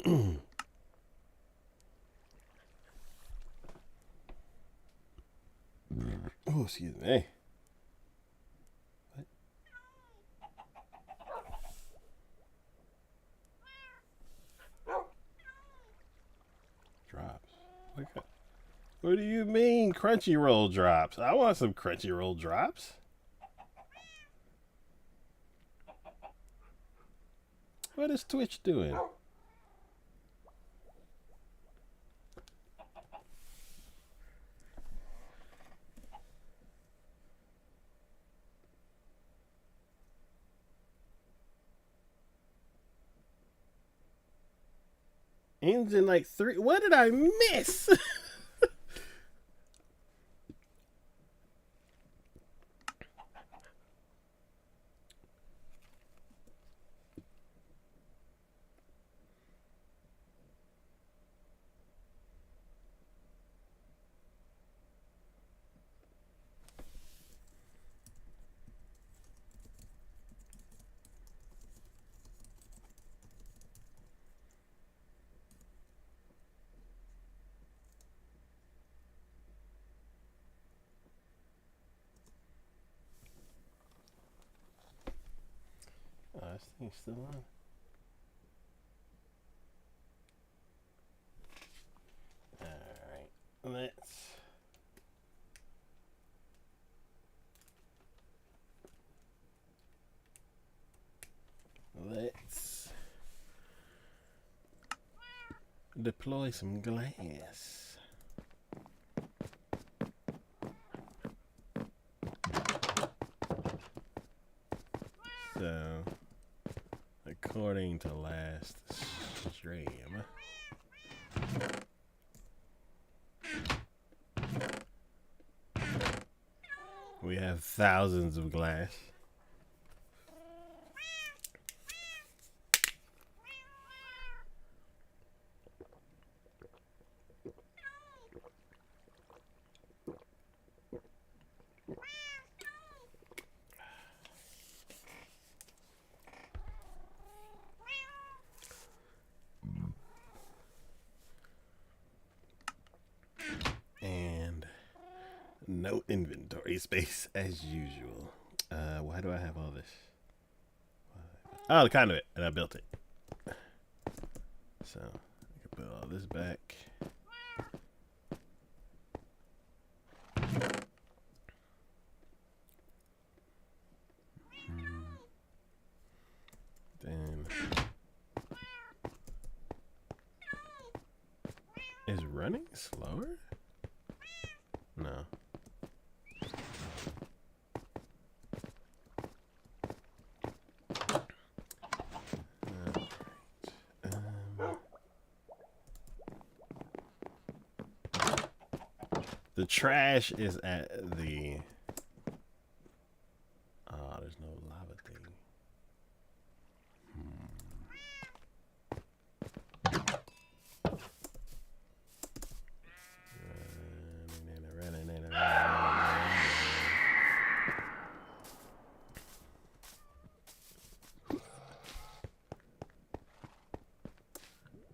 Oh, excuse me. What? Drops. What do you mean Crunchyroll drops? I want some Crunchyroll drops. What is Twitch doing? Ends in like three. What did I miss? Oh, this thing's still on. Alright. Let's deploy some glass. So, according to last stream, we have thousands of glass. And no inventory space as usual. Why do I have all this? Oh, the conduit, and I built it. So I can put all this back. Then is running slower? No. The trash is at the. Oh, there's no lava thing.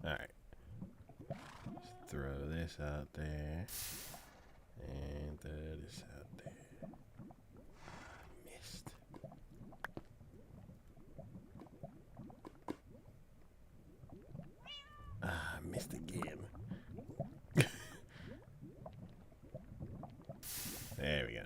Alright. Just throw this out there. And throw this out there. Missed. Missed again. There we go.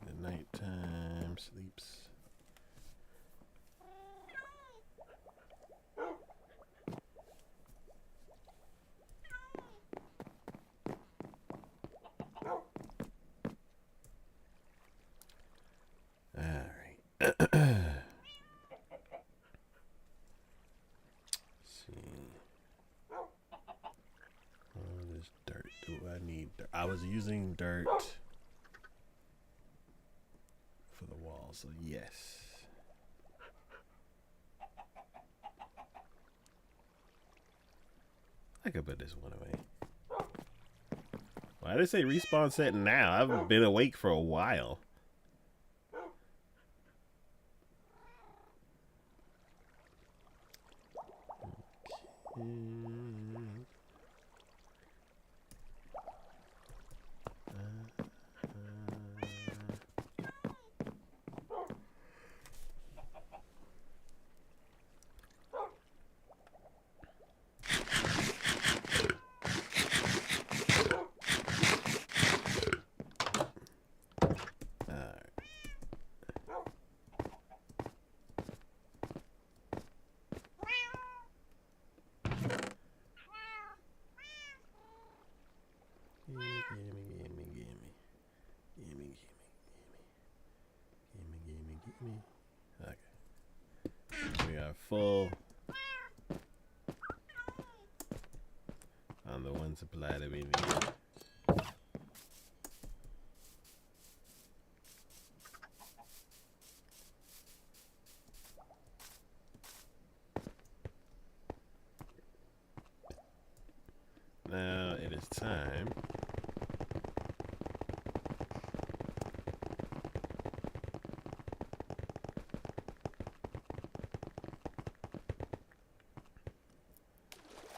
The nighttime sleeps. I was using dirt wall, so yes. I could put this one away. Why did it say respawn set now? I've been awake for a while. Okay. We are full on the one supply that we need. Now it is time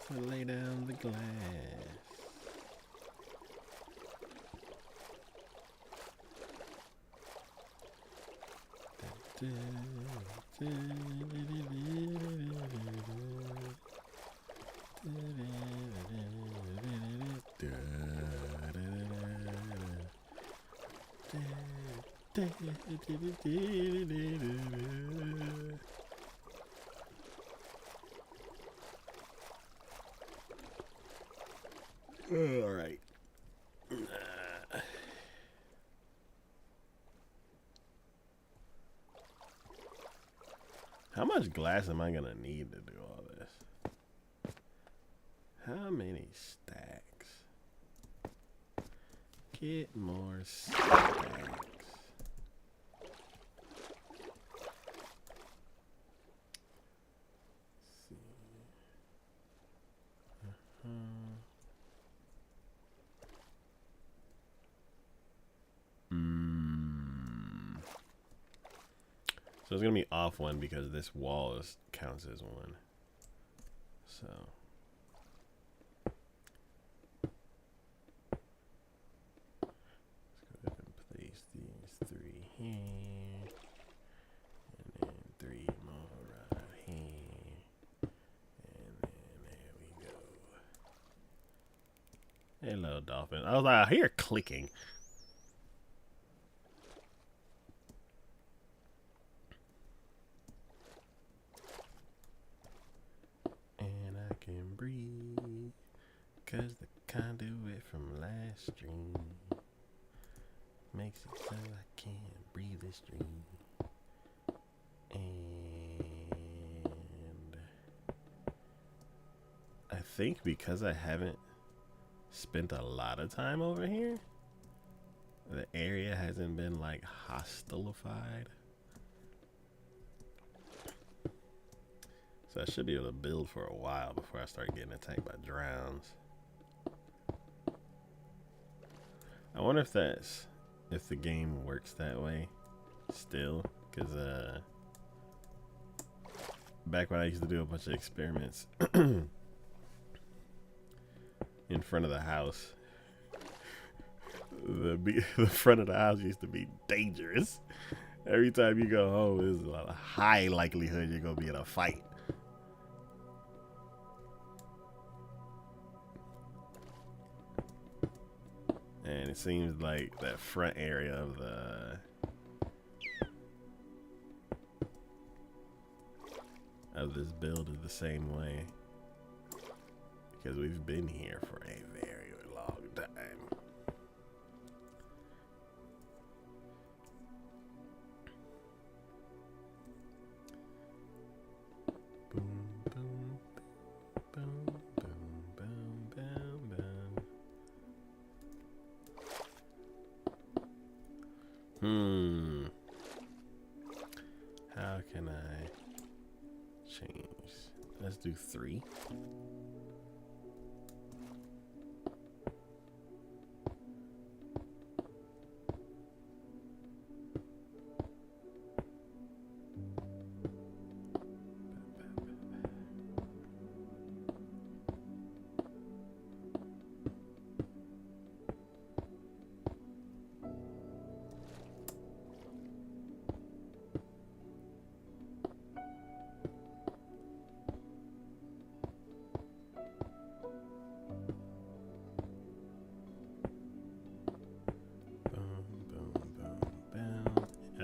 to lay down the glass. All right. How much glass am I gonna need to do all this? How many stacks? Get more stacks. So it's gonna be off one because this wall counts as one. So let's go ahead and place these 3 here, and then 3 more right here, and then there we go. Hello, dolphin. I was like, I hear clicking. Can breathe, cause the conduit from last stream makes it so I can't breathe this stream. And I think because I haven't spent a lot of time over here, the area hasn't been like hostilified. So I should be able to build for a while before I start getting attacked by drowns. I wonder if the game works that way still, because back when I used to do a bunch of experiments in front of the house, the front of the house used to be dangerous. Every time you go home, there's a high likelihood you're gonna be in a fight. And it seems like that front area of this build is the same way, because we've been here for a very long time. How can I change? Let's do 3.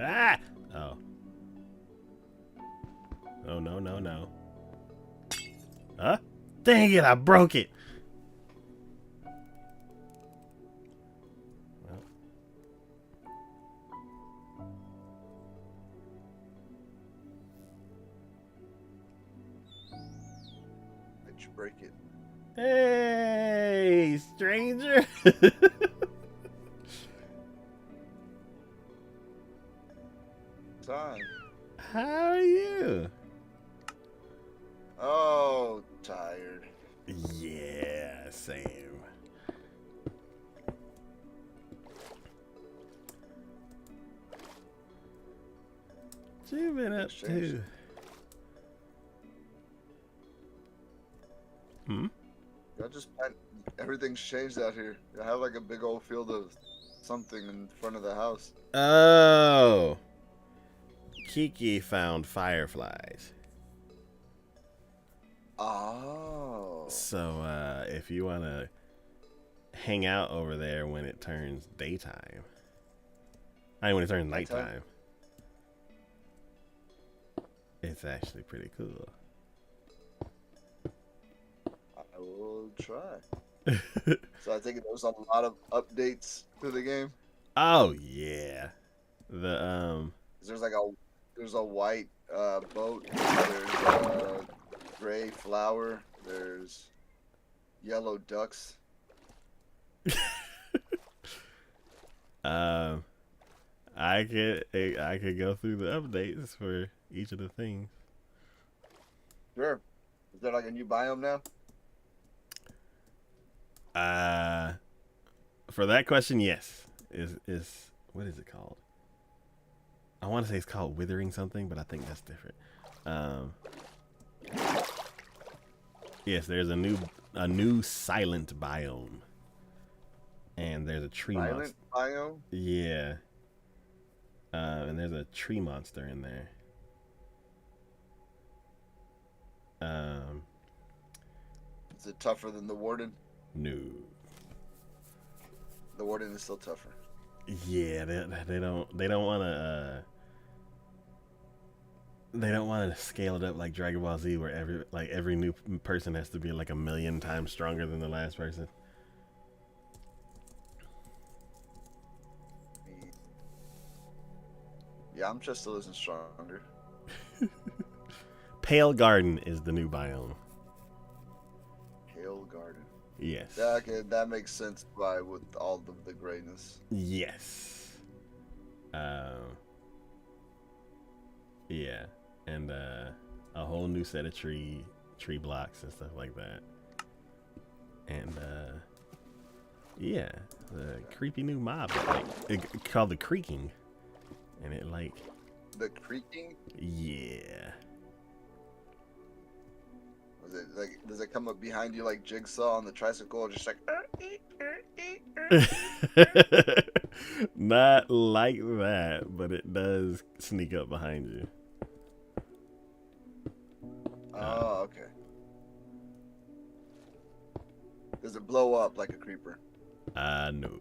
Ah! Oh. Oh, no, no, no. Huh? Dang it, I broke it. Well. Did you break it? Hey, stranger. Time. How are you? Oh, tired. Yeah, same. What you been up to? Hmm? I just everything's changed out here. I have like a big old field of something in front of the house. Oh. Kiki found fireflies. Oh. So, if you want to hang out over there when it turns daytime. I mean, when it turns nighttime. It's actually pretty cool. I will try. So I think there's a lot of updates to the game. Oh yeah. The There's a white boat. There's a gray flower. There's yellow ducks. um I could go through the updates for each of the things. Sure. Is there like a new biome now? For that question, yes. Is what is it called? I want to say it's called withering something, but I think that's different. Um, yes, there's a new silent biome, and there's a tree monster. Silent biome? Yeah, and there's a tree monster in there. Is it tougher than the warden? No. The warden is still tougher. Yeah, they don't want to. They don't want to scale it up like Dragon Ball Z, where every new person has to be like 1,000,000 times stronger than the last person. Yeah, I'm just still isn't stronger. Pale Garden is the new biome. Pale Garden. Yes. Yeah, okay, that makes sense. Why with all of the grayness? Yes. Yeah, and a whole new set of tree blocks and stuff like that. And yeah, the creepy new mob called the Creaking, and it like The creaking? yeah. Was it like? Does it come up behind you like Jigsaw on the tricycle, just like? Not like that, but it does sneak up behind you. Oh, okay. Does it blow up like a creeper? No.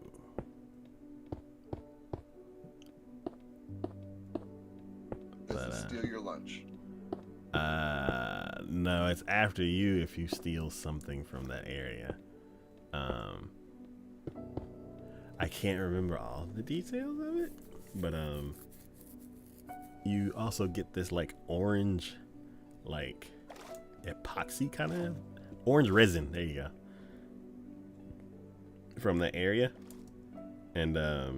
Does it steal your lunch? No, it's after you if you steal something from that area. I can't remember all the details of it, but you also get this like orange, like epoxy kind of orange resin. There you go. From the area, and I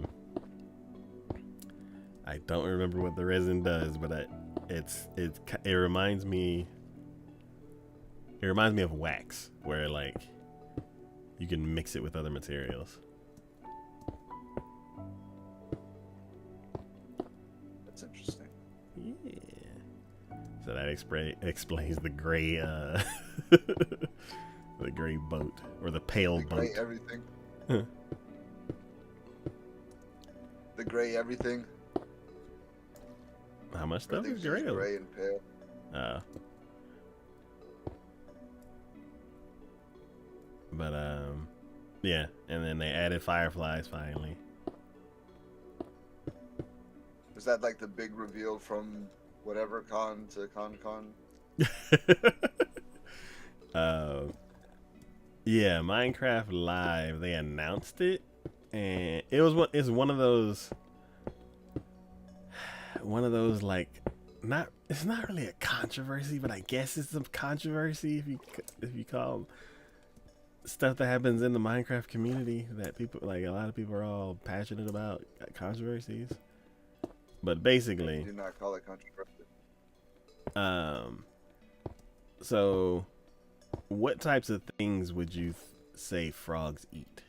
don't remember what the resin does, but it reminds me. It reminds me of wax, where like you can mix it with other materials. That's interesting. Yeah. So that explains the gray, the gray boat or the pale The boat. gray everything. The gray everything. How much stuff is Everything's gray? just gray and pale. But yeah, and then they added fireflies finally. Was that like the big reveal from whatever con to con? Yeah, Minecraft Live, they announced it, and it's one of those like, it's not really a controversy, but I guess it's some controversy if you call stuff that happens in the Minecraft community that people, like, a lot of people are all passionate about controversies. But basically, Do not call it controversy. So what types of things would you say frogs eat?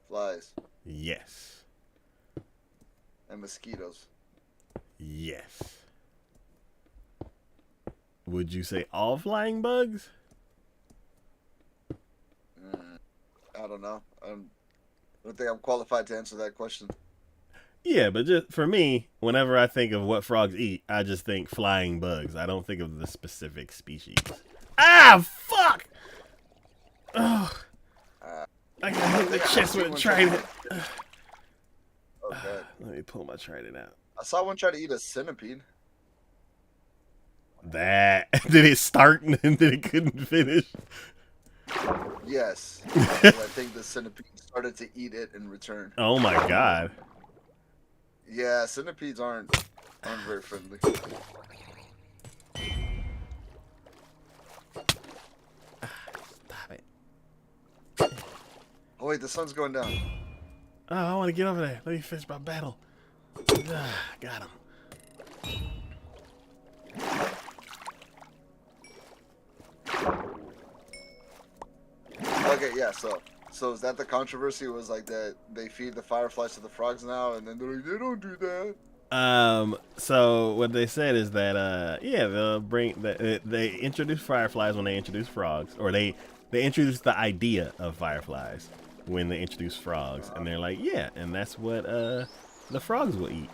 Flies Yes. and mosquitoes. Yes. Would you say all flying bugs? I don't know. I don't think I'm qualified to answer that question. Yeah, but just for me, whenever I think of what frogs eat, I just think flying bugs. I don't think of the specific species. Ah, fuck! Oh, I got hit in the chest with a trident. Okay. Let me pull my trident out. I saw one try to eat a centipede. That did it start and then it couldn't finish? Yes. I think the centipede started to eat it in return. Oh my god. Yeah, centipedes aren't very friendly. Stop it. Oh wait, the sun's going down. Oh, I want to get over there. Let me finish my battle. Got him. Okay, yeah, so is that the controversy? Was like that they feed the fireflies to the frogs now, and then they're like, they don't do that. So what they said is that, yeah, they'll bring they introduce fireflies when they introduce frogs, or they introduce the idea of fireflies when they introduce frogs, and they're like, yeah, and that's what the frogs will eat.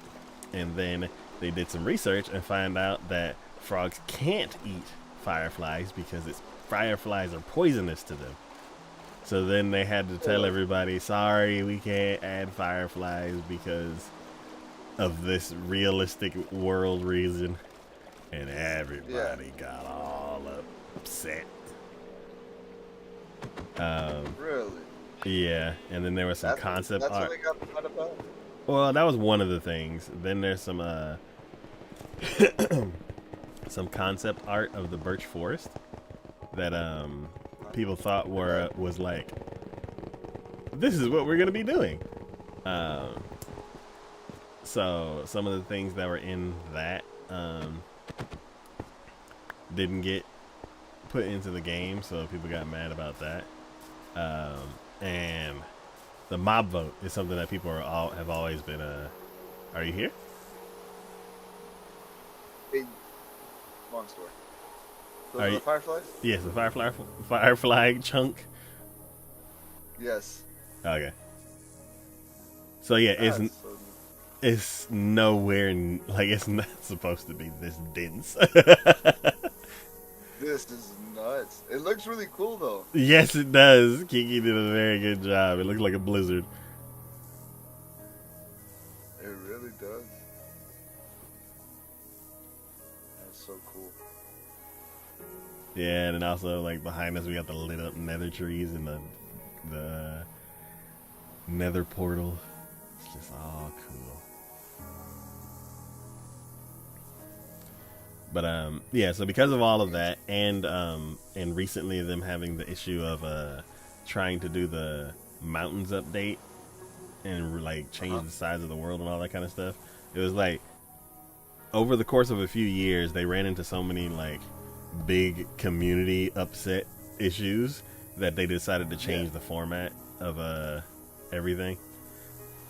And then they did some research and find out that frogs can't eat fireflies because fireflies are poisonous to them. So then they had to tell everybody, sorry, we can't add fireflies because of this realistic world reason. And everybody got all upset. Really? Yeah, and then there was some concept that's art. what they got mad about? Well, that was one of the things. Then there's some some concept art of the birch forest that people thought was like, this is what we're gonna be doing. So some of the things that were in that didn't get put into the game, so people got mad about that. And the mob vote is something that people have always been. Are you here? Big, long story. Those Are are you- the fireflies? Yes, the firefly chunk. Yes. Okay. So yeah, it's nowhere like it's not supposed to be this dense. This is nuts. It looks really cool though. Yes, it does. Kiki did a very good job. It looked like a blizzard. It really does. That's so cool. Yeah, and then also like behind us we got the lit up nether trees and the nether portal. It's just all cool. But yeah, so because of all of that, and recently them having the issue of trying to do the mountains update and like change the size of the world and all that kind of stuff, it was like over the course of a few years, they ran into so many like big community upset issues that they decided to change the format of everything.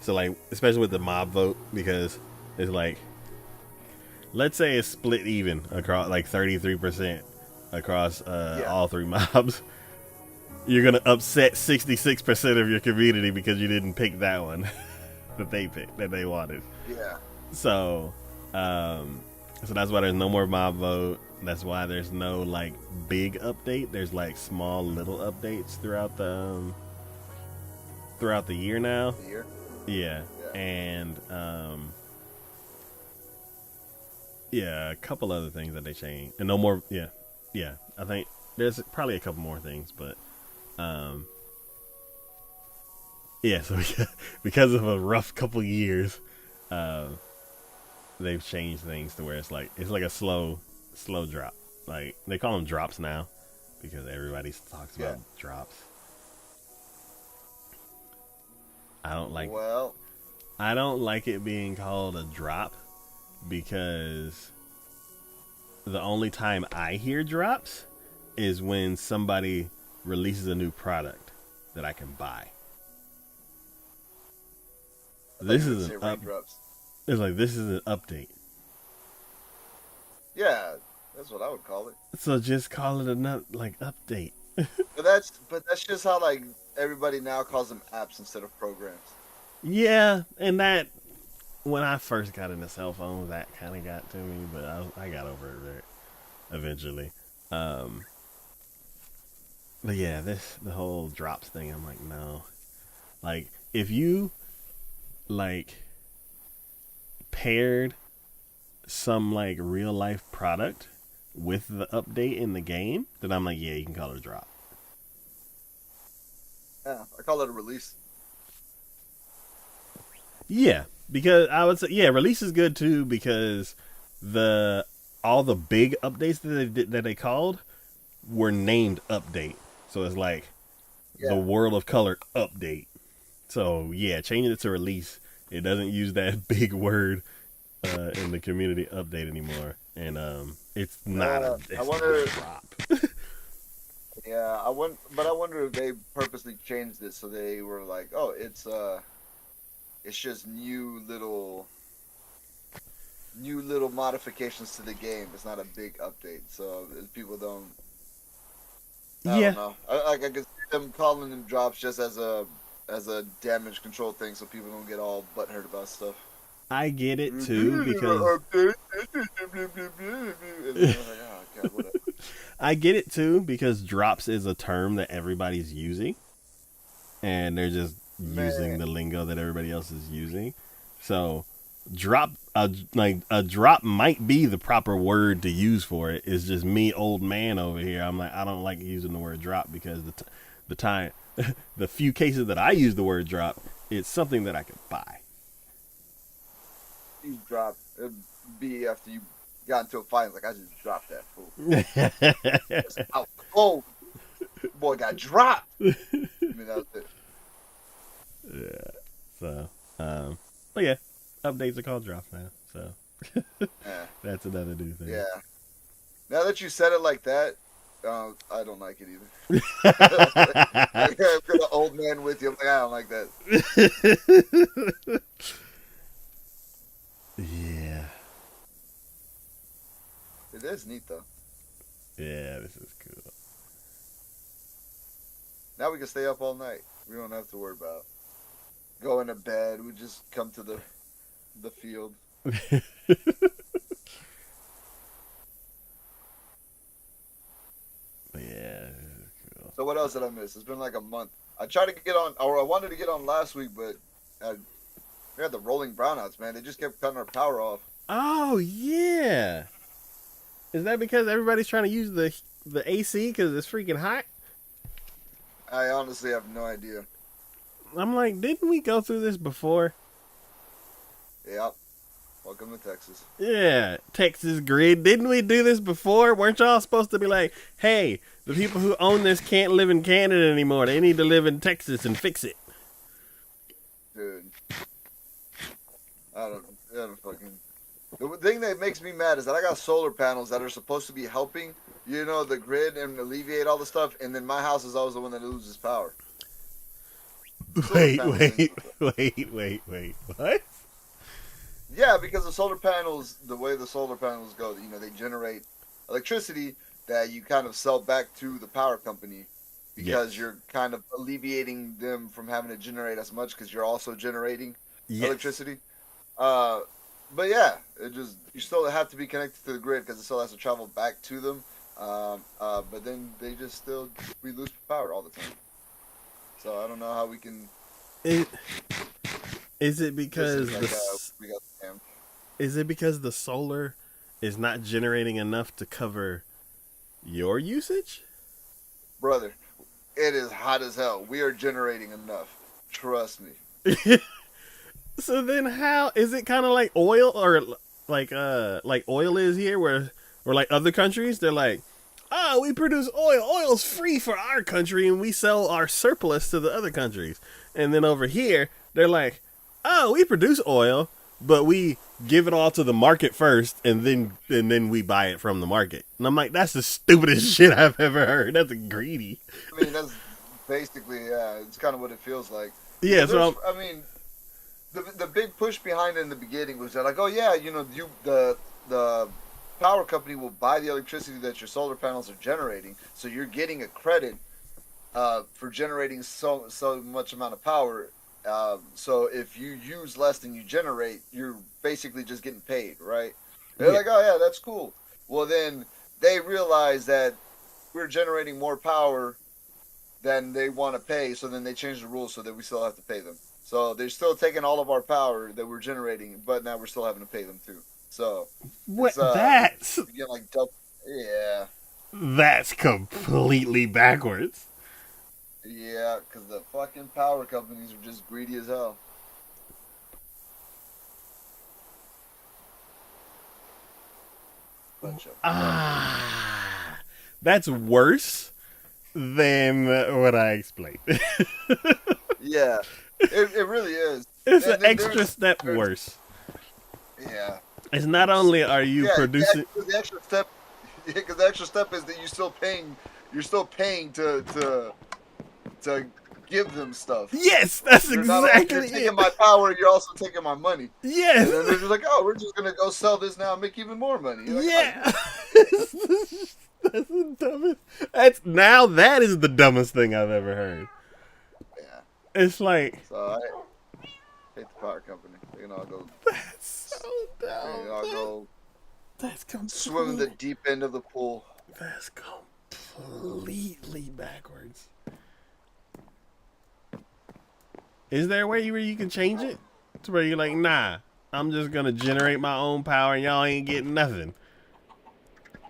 So like, especially with the mob vote, because it's like, let's say it's split even across like 33% across all three mobs. You're gonna upset 66% of your community because you didn't pick that one that they picked, that they wanted. Yeah. So so that's why there's no more mob vote. That's why there's no like big update. There's like small little updates throughout the year now. The year. Yeah. And yeah, a couple other things that they changed, and no more. Yeah. I think there's probably a couple more things, but yeah. So because of a rough couple years, they've changed things to where it's like a slow drop. Like they call them drops now because everybody talks about drops. I don't like it being called a drop because the only time I hear drops is when somebody releases a new product that I can buy. This is an It's like this is an update. Yeah, that's what I would call it. So just call it a update. But that's just how like everybody now calls them apps instead of programs. Yeah, and that when I first got into cell phones, that kind of got to me, but I got over it eventually. But yeah, the whole drops thing, I'm like, no. Like if you like paired some like real life product with the update in the game, then I'm like, yeah, you can call it a drop. Yeah, I call it a release. Yeah, because I would say release is good too because all the big updates that they called were named update. So it's like the World of Color update. So yeah, changing it to release, it doesn't use that big word in the community update anymore, and it's not a drop. Yeah, I wonder if they purposely changed it so they were like, oh, it's just new little modifications to the game. It's not a big update, so people don't. I don't know. I could see them calling them drops just as a damage control thing, so people don't get all butthurt about stuff. I get it too because I get it too because drops is a term that everybody's using, and they're just using the lingo that everybody else is using. So drop a drop might be the proper word to use for it. It's just me, old man over here. I'm like, I don't like using the word drop because the time the few cases that I use the word drop, it's something that I could buy. You drop it'd be after you got into a fight, like I just dropped that fool. It's out cold. Boy got dropped. I mean, that was it. Yeah. So, but yeah, updates are called drops now. So that's another new thing. Yeah. Now that you said it like that, I don't like it either. I've got an old man with you. I'm like, I don't like that. Yeah. It is neat though. Yeah, this is cool. Now we can stay up all night. We don't have to worry about going to bed. We just come to the field. Yeah. Cool. So what else did I miss? It's been like a month. I tried to get on, or I wanted to get on last week, but we had the rolling brownouts, man. They just kept cutting our power off. Oh yeah. Is that because everybody's trying to use the AC because it's freaking hot? I honestly have no idea. I'm like, didn't we go through this before? Yep. Welcome to Texas. Yeah, Texas grid. Didn't we do this before? Weren't y'all supposed to be like, hey, the people who own this can't live in Canada anymore. They need to live in Texas and fix it. Dude. I don't fucking... The thing that makes me mad is that I got solar panels that are supposed to be helping, the grid and alleviate all the stuff, and then my house is always the one that loses power. Wait. What? Yeah, because the solar panels, the way the solar panels go, they generate electricity that you kind of sell back to the power company because you're kind of alleviating them from having to generate as much because you're also generating electricity. But yeah, you still have to be connected to the grid because it still has to travel back to them. But then we lose power all the time. So I don't know how we can. Is it because is it because the solar is not generating enough to cover your usage? Brother, it is hot as hell. We are generating enough. Trust me. So then how is it kind of like oil or like oil is here where or like other countries they're like, "Oh, we produce oil. Oil's free for our country and we sell our surplus to the other countries." And then over here, they're like, "Oh, we produce oil, but we give it all to the market first and then we buy it from the market." And I'm like, "That's the stupidest shit I've ever heard. That's greedy." I mean, that's basically it's kind of what it feels like. Yeah, so the big push behind it in the beginning was that like, oh yeah, the power company will buy the electricity that your solar panels are generating, so you're getting a credit for generating so much amount of power. So if you use less than you generate, you're basically just getting paid, right? They're like, oh yeah, that's cool. Well, then they realize that we're generating more power than they want to pay, so then they change the rules so that we still have to pay them. So they're still taking all of our power that we're generating, but now we're still having to pay them too. So that's like double, yeah. That's completely backwards. Yeah, because the fucking power companies are just greedy as hell. That's worse than what I explained. Yeah, it really is. It's an extra step worse. Yeah. It's not only are you producing the extra step, because the extra step is that you're still paying to give them stuff. Yes, that's exactly you're taking my power, you're also taking my money. Yes. And then they're just like, oh, we're just gonna go sell this now and make even more money. Like, yeah. That's the dumbest. That is the dumbest thing I've ever heard. Yeah. It's like, so I hate the power company. They can all go. That's so dumb. They can all go. That's swim in the deep end of the pool. That's completely backwards. Is there a way where you can change it to where you're like, nah, I'm just gonna generate my own power and y'all ain't getting nothing?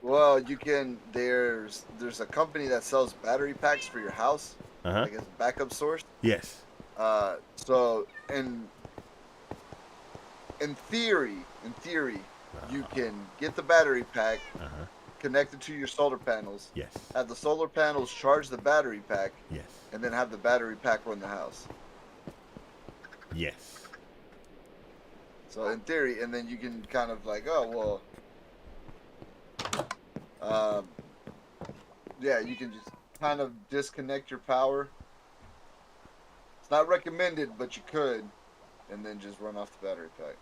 Well, you can. There's a company that sells battery packs for your house. Like as a backup source. Yes. So in theory, you can get the battery pack, connect it to your solar panels. Yes. Have the solar panels charge the battery pack. Yes. And then have the battery pack run the house. Yes. So in theory, and then you can kind of like, oh well, yeah, you can just kind of disconnect your power. It's not recommended, but you could, and then just run off the battery pack.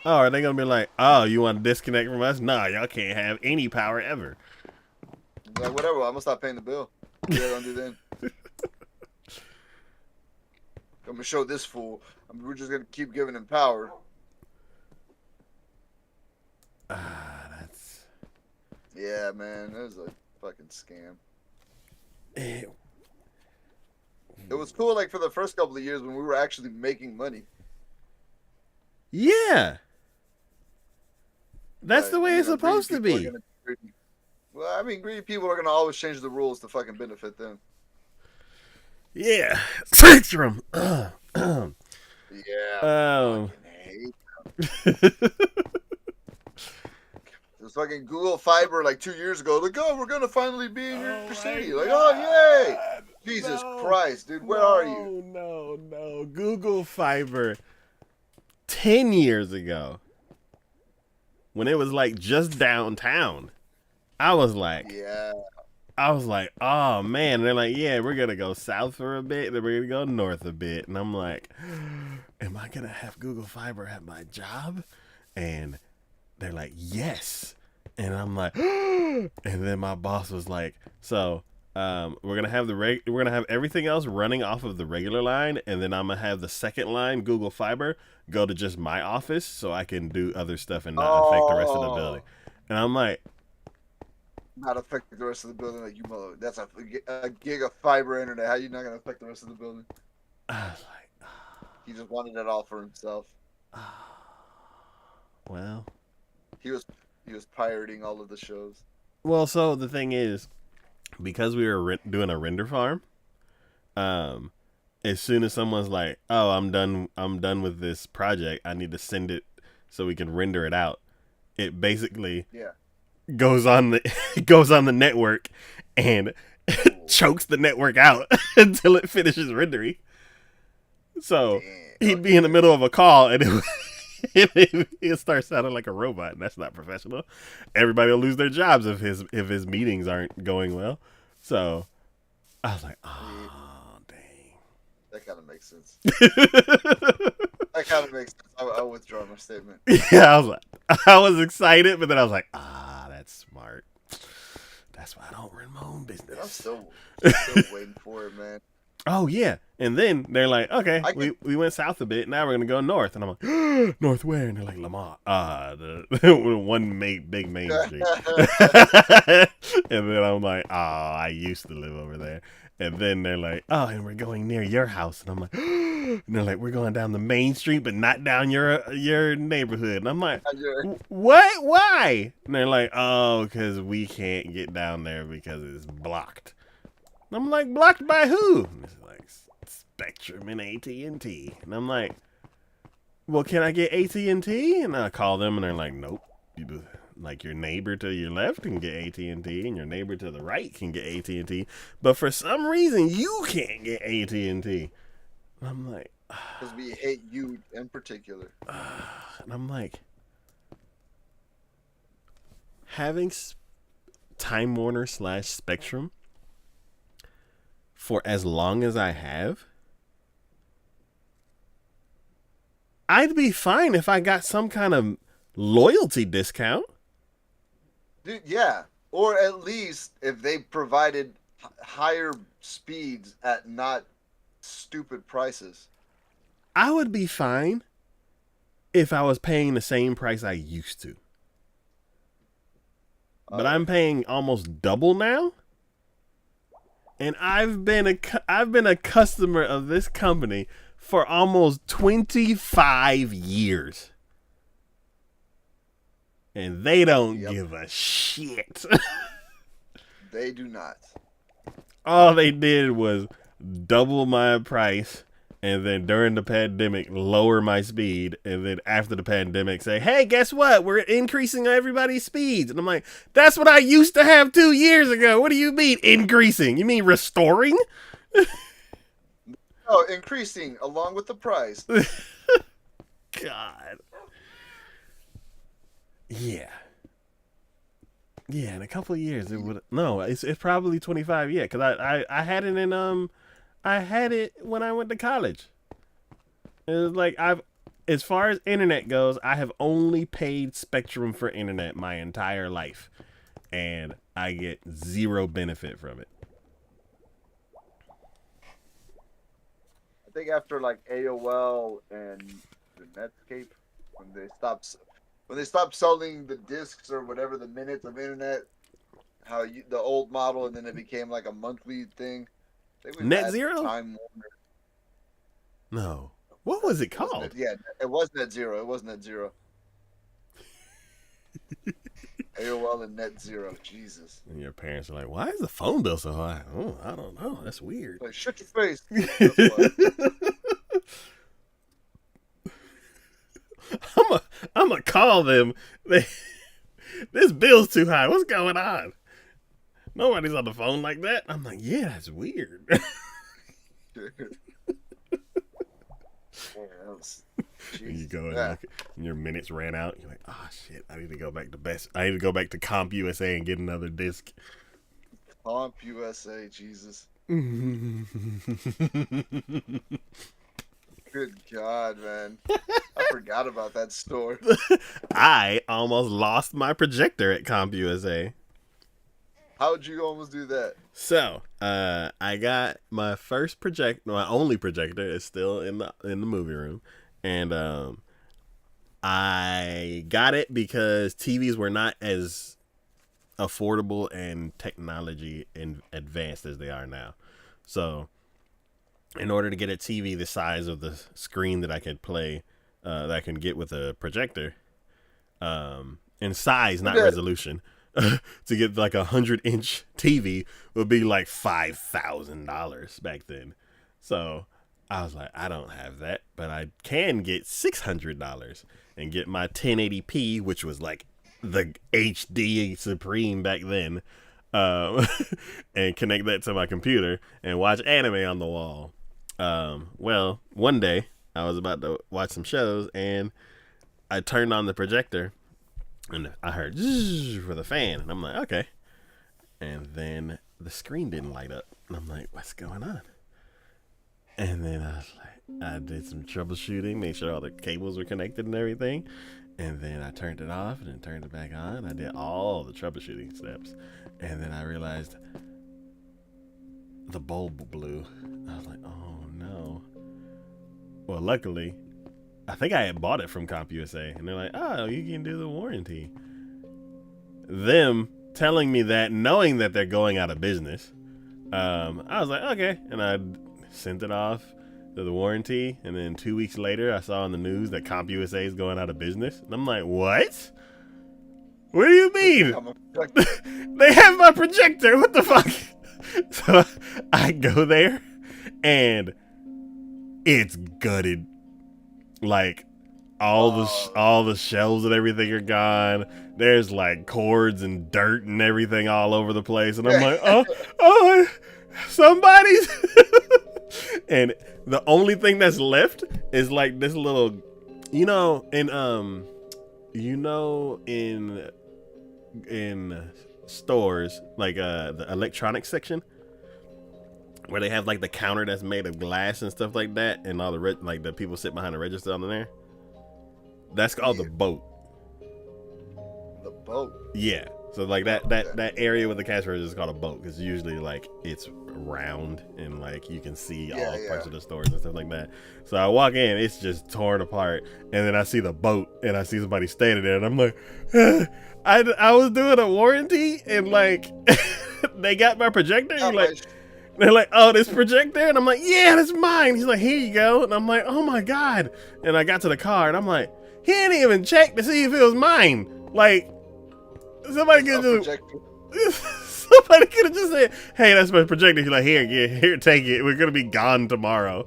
Oh, are they gonna be like, oh, you want to disconnect from us? Nah, y'all can't have any power ever. Like whatever, I'm gonna stop paying the bill. What are gonna do then? I'm gonna show this fool. We're just gonna keep giving him power. That's. Yeah, man, that was a fucking scam. It was cool, like for the first couple of years when we were actually making money. Yeah. That's the way it's supposed to be. Well, I mean, greedy people are gonna always change the rules to fucking benefit them. Yeah, Spectrum. Yeah. This fucking Google Fiber like 2 years ago. Like, oh, we're gonna finally be in your city. Like, oh, yay! Jesus Christ, dude, where are you? No. Google Fiber 10 years ago. when it was like just downtown. I was like, Yeah. oh man. And they're like, yeah, we're gonna go south for a bit, then we're gonna go north a bit. And I'm like, am I gonna have Google Fiber at my job? And they're like, yes. And I'm like, and then my boss was like, so we're gonna have we're gonna have everything else running off of the regular line, and then I'm gonna have the second line, Google Fiber, go to just my office so I can do other stuff and not affect the rest of the building. And I'm like, not affect the rest of the building like you mother. That's a gig of fiber internet. How you not gonna affect the rest of the building? I was like, he just wanted it all for himself. Well, he was pirating all of the shows. Well, so the thing is, because we were doing a render farm, as soon as someone's like, "Oh, I'm done with this project. I need to send it so we can render it out," it basically goes on the network and chokes the network out until it finishes rendering. So he'd be in the middle of a call and it starts sounding like a robot, and that's not professional. Everybody will lose their jobs if his meetings aren't going well. So I was like, oh dang. That kind of makes sense. That kind of makes sense. I'll withdraw my statement. Yeah, I was excited, but then I was like, that's smart. That's why I don't run my own business. I'm still waiting for it, man. Oh yeah, and then they're like, okay, we went south a bit. Now we're gonna go north, and I'm like, north where? And they're like, Lamar, the one big main street. And then I'm like, I used to live over there. And then they're like, oh, and we're going near your house, and I'm like, and they're like, we're going down the main street, but not down your neighborhood. And I'm like, what? Why? And they're like, oh, because we can't get down there because it's blocked. I'm like, blocked by who? And it's like Spectrum and AT&T. And I'm like, well, can I get AT&T? And I call them, and they're like, nope. Like your neighbor to your left can get AT&T, and your neighbor to the right can get AT&T. But for some reason, you can't get AT&T. And I'm like, because we hate you in particular. And I'm like, having Time Warner / Spectrum for as long as I have, I'd be fine if I got some kind of loyalty discount. Dude, yeah. Or at least if they provided higher speeds at not stupid prices. I would be fine if I was paying the same price I used to. But I'm paying almost double now. And I've been a customer of this company for almost 25 years. And they don't give a shit. They do not. All they did was double my price, and then during the pandemic lower my speed, and then after the pandemic say, hey, guess what? We're increasing everybody's speeds. And I'm like, that's what I used to have 2 years ago. What do you mean increasing? You mean restoring? Oh, increasing along with the price. God. Yeah. Yeah, in a couple of years it would. No, it's probably 25. Yeah, because I had it in I had it when I went to college. It was like as far as internet goes, I have only paid Spectrum for internet my entire life, and I get zero benefit from it. I think after like AOL and the Netscape, when they stopped selling the discs or whatever, the minutes of internet, the old model, and then it became like a monthly thing. Net Zero? Time Warner. No. What was it called? It was Net Zero. It was Net Zero. AOL and Net Zero. Jesus. And your parents are like, why is the phone bill so high? Oh, I don't know. That's weird. Like, shut your face. I'm gonna call them. This bill's too high. What's going on? Nobody's on the phone like that. I'm like, yeah, that's weird. And you go and Yeah. look, and your minutes ran out. You're like, oh shit, I need to go back to Best. I need to go back to Comp USA and get another disc. Comp USA, Jesus. Good God, man. I forgot about that store. I almost lost my projector at Comp USA. How'd you almost do that? So, I got my first my only projector is still in the movie room, and I got it because TVs were not as affordable and technology advanced as they are now. So, in order to get a TV the size of the screen that I could play, that I can get with a projector, in size, not resolution. To get like 100-inch TV would be like $5,000 back then. So I was like, I don't have that, but I can get $600 and get my 1080p, which was like the HD Supreme back then, and connect that to my computer and watch anime on the wall. Well, one day I was about to watch some shows and I turned on the projector. And I heard zzz for the fan, and I'm like, okay. And then the screen didn't light up, and I'm like, what's going on? And then I was like, I did some troubleshooting, made sure all the cables were connected and everything, and then I turned it off and then turned it back on. I did all the troubleshooting steps, and then I realized the bulb blew. I was like, oh no. Well, luckily, I think I had bought it from CompUSA, and they're like, oh, you can do the warranty. Them telling me that, knowing that they're going out of business, I was like, okay. And I sent it off to the warranty, and then 2 weeks later, I saw on the news that CompUSA is going out of business. And I'm like, what? What do you mean? They have my projector. What the fuck? So I go there, and it's gutted. Like all the shelves and everything are gone. There's like cords and dirt and everything all over the place, and I'm like, oh, somebody's. And the only thing that's left is like this little, in stores like the electronics section, where they have like the counter that's made of glass and stuff like that, and all the like the people sit behind the register on there. That's called the boat. The boat. Yeah. So like that area with the cash register is called a boat, because usually like it's round and like you can see all parts of the stores and stuff like that. So I walk in, it's just torn apart, and then I see the boat and I see somebody standing there, and I'm like, I was doing a warranty, and like they got my projector. And they're like, oh, this projector? And I'm like, yeah, that's mine. He's like, here you go. And I'm like, oh my God. And I got to the car, and I'm like, he didn't even check to see if it was mine. Like, somebody could have just said, hey, that's my projector. He's like, here, take it. We're going to be gone tomorrow.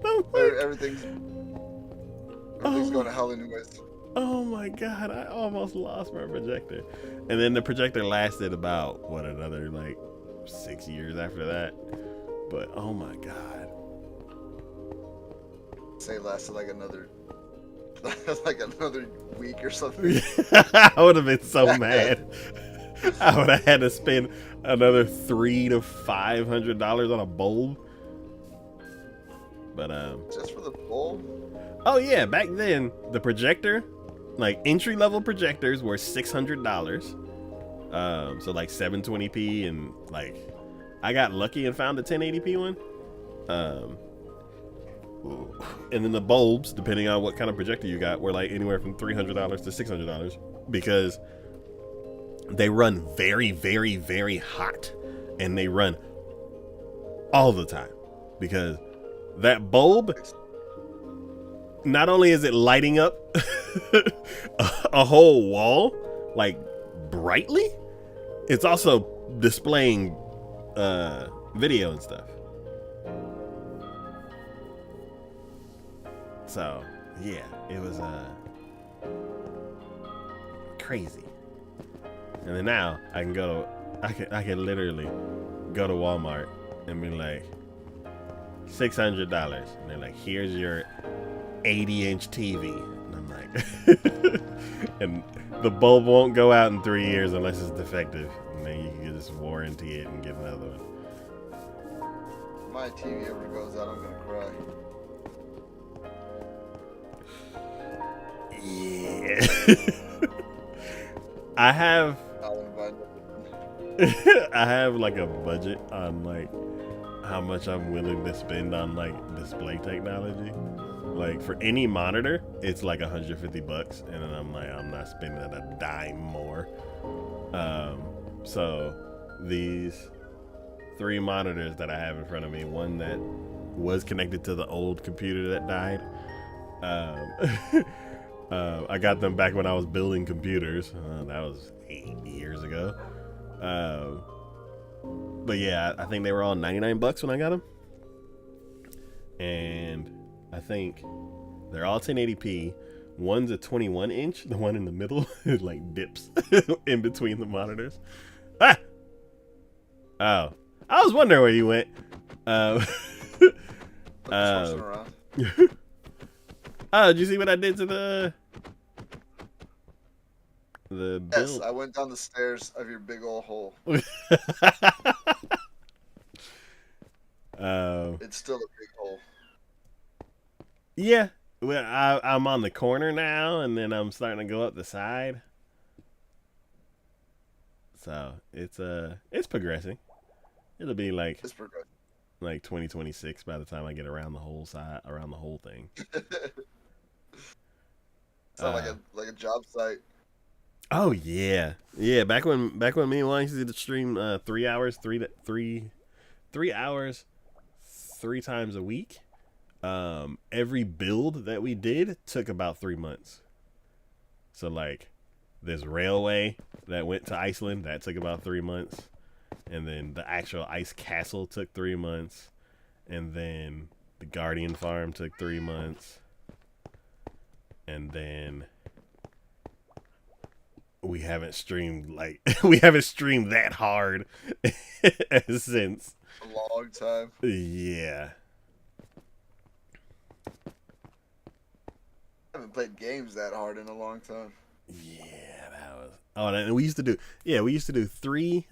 Like, everything's going to hell anyways. Oh my God, I almost lost my projector. And then the projector lasted about, another like 6 years after that. But oh my God. Say it lasted like another week or something. I would have been so mad. I would have had to spend another $300 to $500 on a bulb. But just for the bulb? Oh yeah, back then the projector, like entry level projectors, were $600. So like 720p, and like I got lucky and found a 1080p one. And then the bulbs, depending on what kind of projector you got, were like anywhere from $300 to $600, because they run very, very, very hot, and they run all the time, because that bulb, not only is it lighting up a whole wall like brightly, it's also displaying video and stuff. So yeah, it was crazy. And then now I can literally go to Walmart and be like, $600, and they're like, here's your 80-inch TV. And I'm like, and the bulb won't go out in 3 years unless it's defective. And then you can just warranty it and get another one. If my TV ever goes out, I'm gonna cry. Yeah. I have I have like a budget on like how much I'm willing to spend on like display technology. Like for any monitor, it's like $150, and then I'm like, I'm not spending a dime more. So these 3 monitors that I have in front of me, one that was connected to the old computer that died. I got them back when I was building computers. That was 8 years ago. But yeah, I think they were all $99 when I got them. And I think they're all 1080p. One's a 21-inch. The one in the middle, it like dips in between the monitors. Ah! Oh. I was wondering where you went. Oh, did you see what I did to the build? Yes, I went down the stairs of your big old hole. It's still a big hole. Yeah. Well, I'm on the corner now, and then I'm starting to go up the side. So it's progressing. It'll be like 2026 by the time I get around the whole thing. Sound like a job site. Oh yeah, yeah. Back when me and Juan used to stream 3 hours, 3 hours, 3 times a week. Every build that we did took about 3 months. So like this railway that went to Iceland, that took about 3 months. And then the actual ice castle took 3 months. And then the Guardian farm took 3 months. And then we haven't streamed that hard since a long time. Yeah. I haven't played games that hard in a long time. Yeah, that was. Oh, and we used to do 3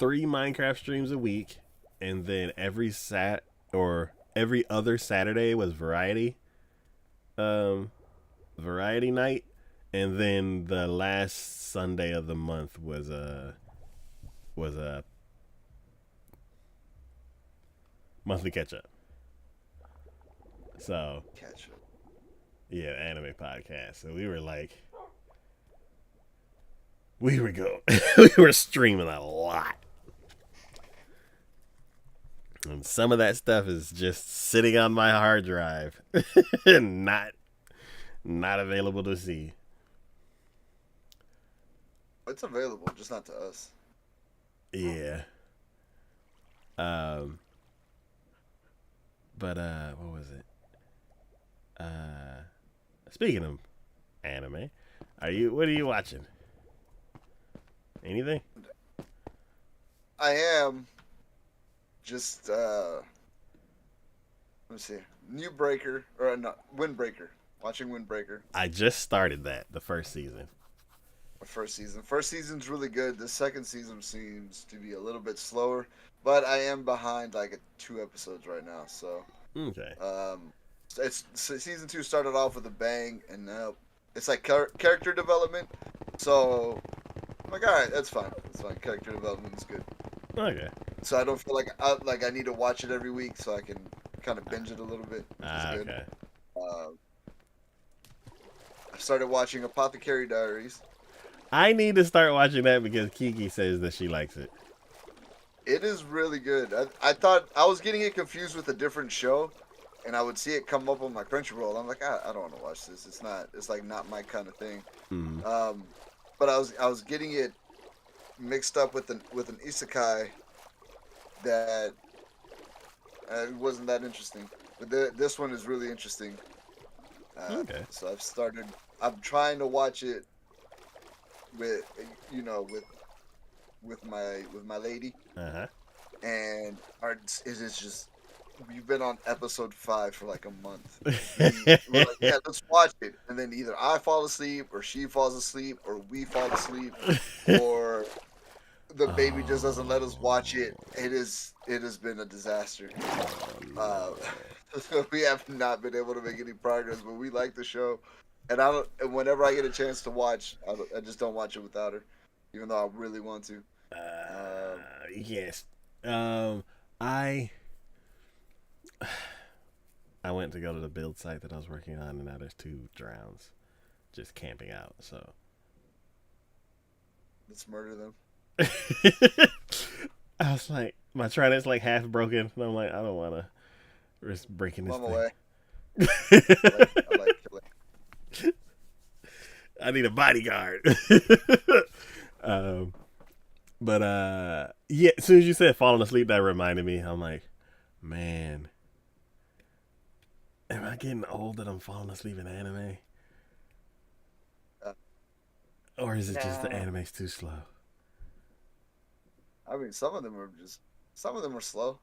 Minecraft streams a week, and then every other Saturday was variety night, and then the last Sunday of the month was a monthly catch up. So yeah, anime podcast. So we were we were streaming a lot. And some of that stuff is just sitting on my hard drive and not available to see. It's available, just not to us. Yeah. But what was it? Speaking of anime, what are you watching? Anything? I am just let me see. Windbreaker. Watching Windbreaker. I just started the first season. First season's really good. The second season seems to be a little bit slower, but I am behind like 2 episodes right now. So okay. It's season 2 started off with a bang, and now it's like character development. So I'm like, all right, that's fine. That's fine. Character development is good. Okay. So I don't feel like I need to watch it every week, so I can kind of binge it a little bit. Okay. I started watching Apothecary Diaries. I need to start watching that because Kiki says that she likes it. It is really good. I thought I was getting it confused with a different show, and I would see it come up on my Crunchyroll. I'm like, I don't want to watch this. It's like not my kind of thing. Mm-hmm. But I was getting it mixed up with an isekai that wasn't that interesting. But this one is really interesting. Okay. So I'm trying to watch it with my lady. Uh-huh. And it is just we've been on episode 5 for like a month. We're like, yeah, let's watch it, and then either I fall asleep, or she falls asleep, or we fall asleep, or the baby just doesn't let us watch it. It has been a disaster. Uh, we have not been able to make any progress, but we like the show, and I don't. And whenever I get a chance to watch, I just don't watch it without her, even though I really want to. Yes. I went to go to the build site that I was working on, and now there's 2 drowns just camping out. So Let's murder them. I was like, my trident's like half broken, and I'm like, I don't want to risk breaking this Mom thing. away. I like killing. I need a bodyguard. But yeah, as soon as you said falling asleep, that reminded me. I'm like, man, am I getting old that I'm falling asleep in anime? Or is it just the anime's too slow? I mean, some of them are slow.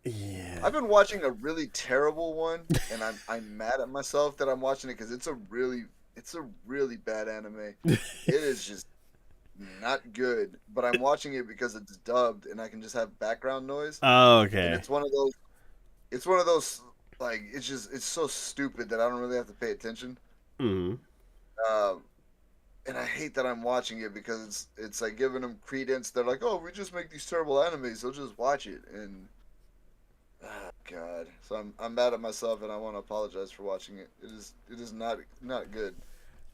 Yeah. I've been watching a really terrible one, and I'm mad at myself that I'm watching it because it's a really bad anime. It is just not good. But I'm watching it because it's dubbed, and I can just have background noise. Oh, okay. And it's one of those. It's one of those like it's so stupid that I don't really have to pay attention. Mm-hmm. And I hate that I'm watching it because it's like giving them credence. They're like, oh, we just make these terrible animes, so just watch it. And God, so I'm mad at myself, and I want to apologize for watching it. It is not good.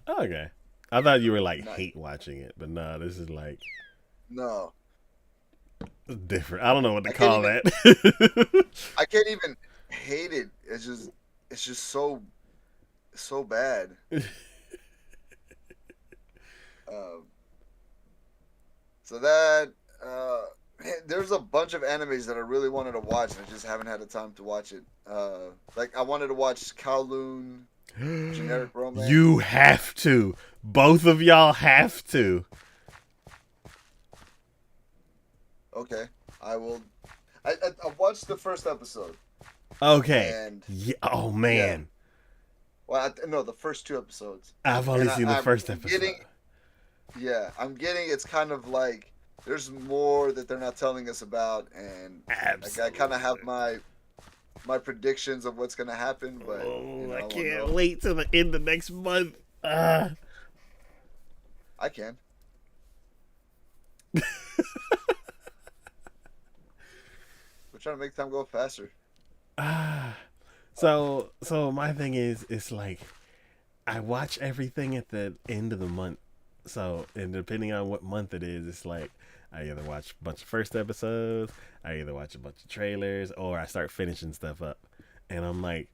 Oh, okay. I thought you were like Not, hate watching it, but no, this is like no, different. I don't know what to I can't call even, that. I can't even hate it. It's just so bad. So that man, there's a bunch of animes that I really wanted to watch, and I just haven't had the time to watch it. Like I wanted to watch Kowloon, Generic Romance. You have to. Both of y'all have to. Okay, I will. I watched the first episode. Okay. And yeah. Oh man. Yeah. Well, no, the first 2 episodes. I've only seen the first episode. I'm getting. It's kind of like there's more that they're not telling us about, and like, I kind of have my predictions of what's gonna happen. But I can't wait till the end of next month. I can. We're trying to make time go faster. So my thing is, it's like I watch everything at the end of the month. So, and depending on what month it is, it's like I either watch a bunch of first episodes, I either watch a bunch of trailers, or I start finishing stuff up. And I'm like,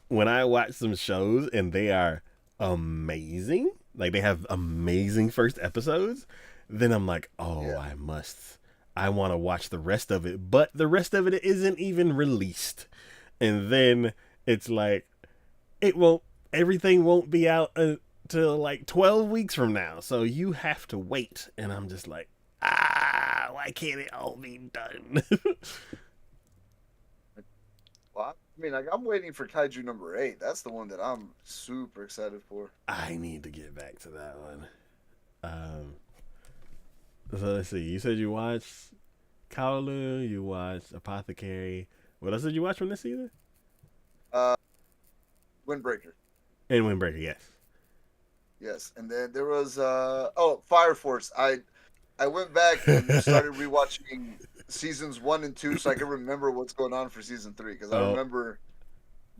when I watch some shows and they are amazing, like they have amazing first episodes, then I'm like, oh, yeah. I want to watch the rest of it, but the rest of it isn't even released. And then it's like, everything won't be out until like 12 weeks from now. So you have to wait. And I'm just like, why can't it all be done? Well, I mean, like, I'm waiting for Kaiju number 8. That's the one that I'm super excited for. I need to get back to that one. So let's see. You said you watched Kowloon, you watched Apothecary. What else did you watch from this season? Windbreaker. And Windbreaker, yes. Yes, and then there was Fire Force. I went back and started rewatching seasons 1 and 2 so I can remember what's going on for season 3, because I remember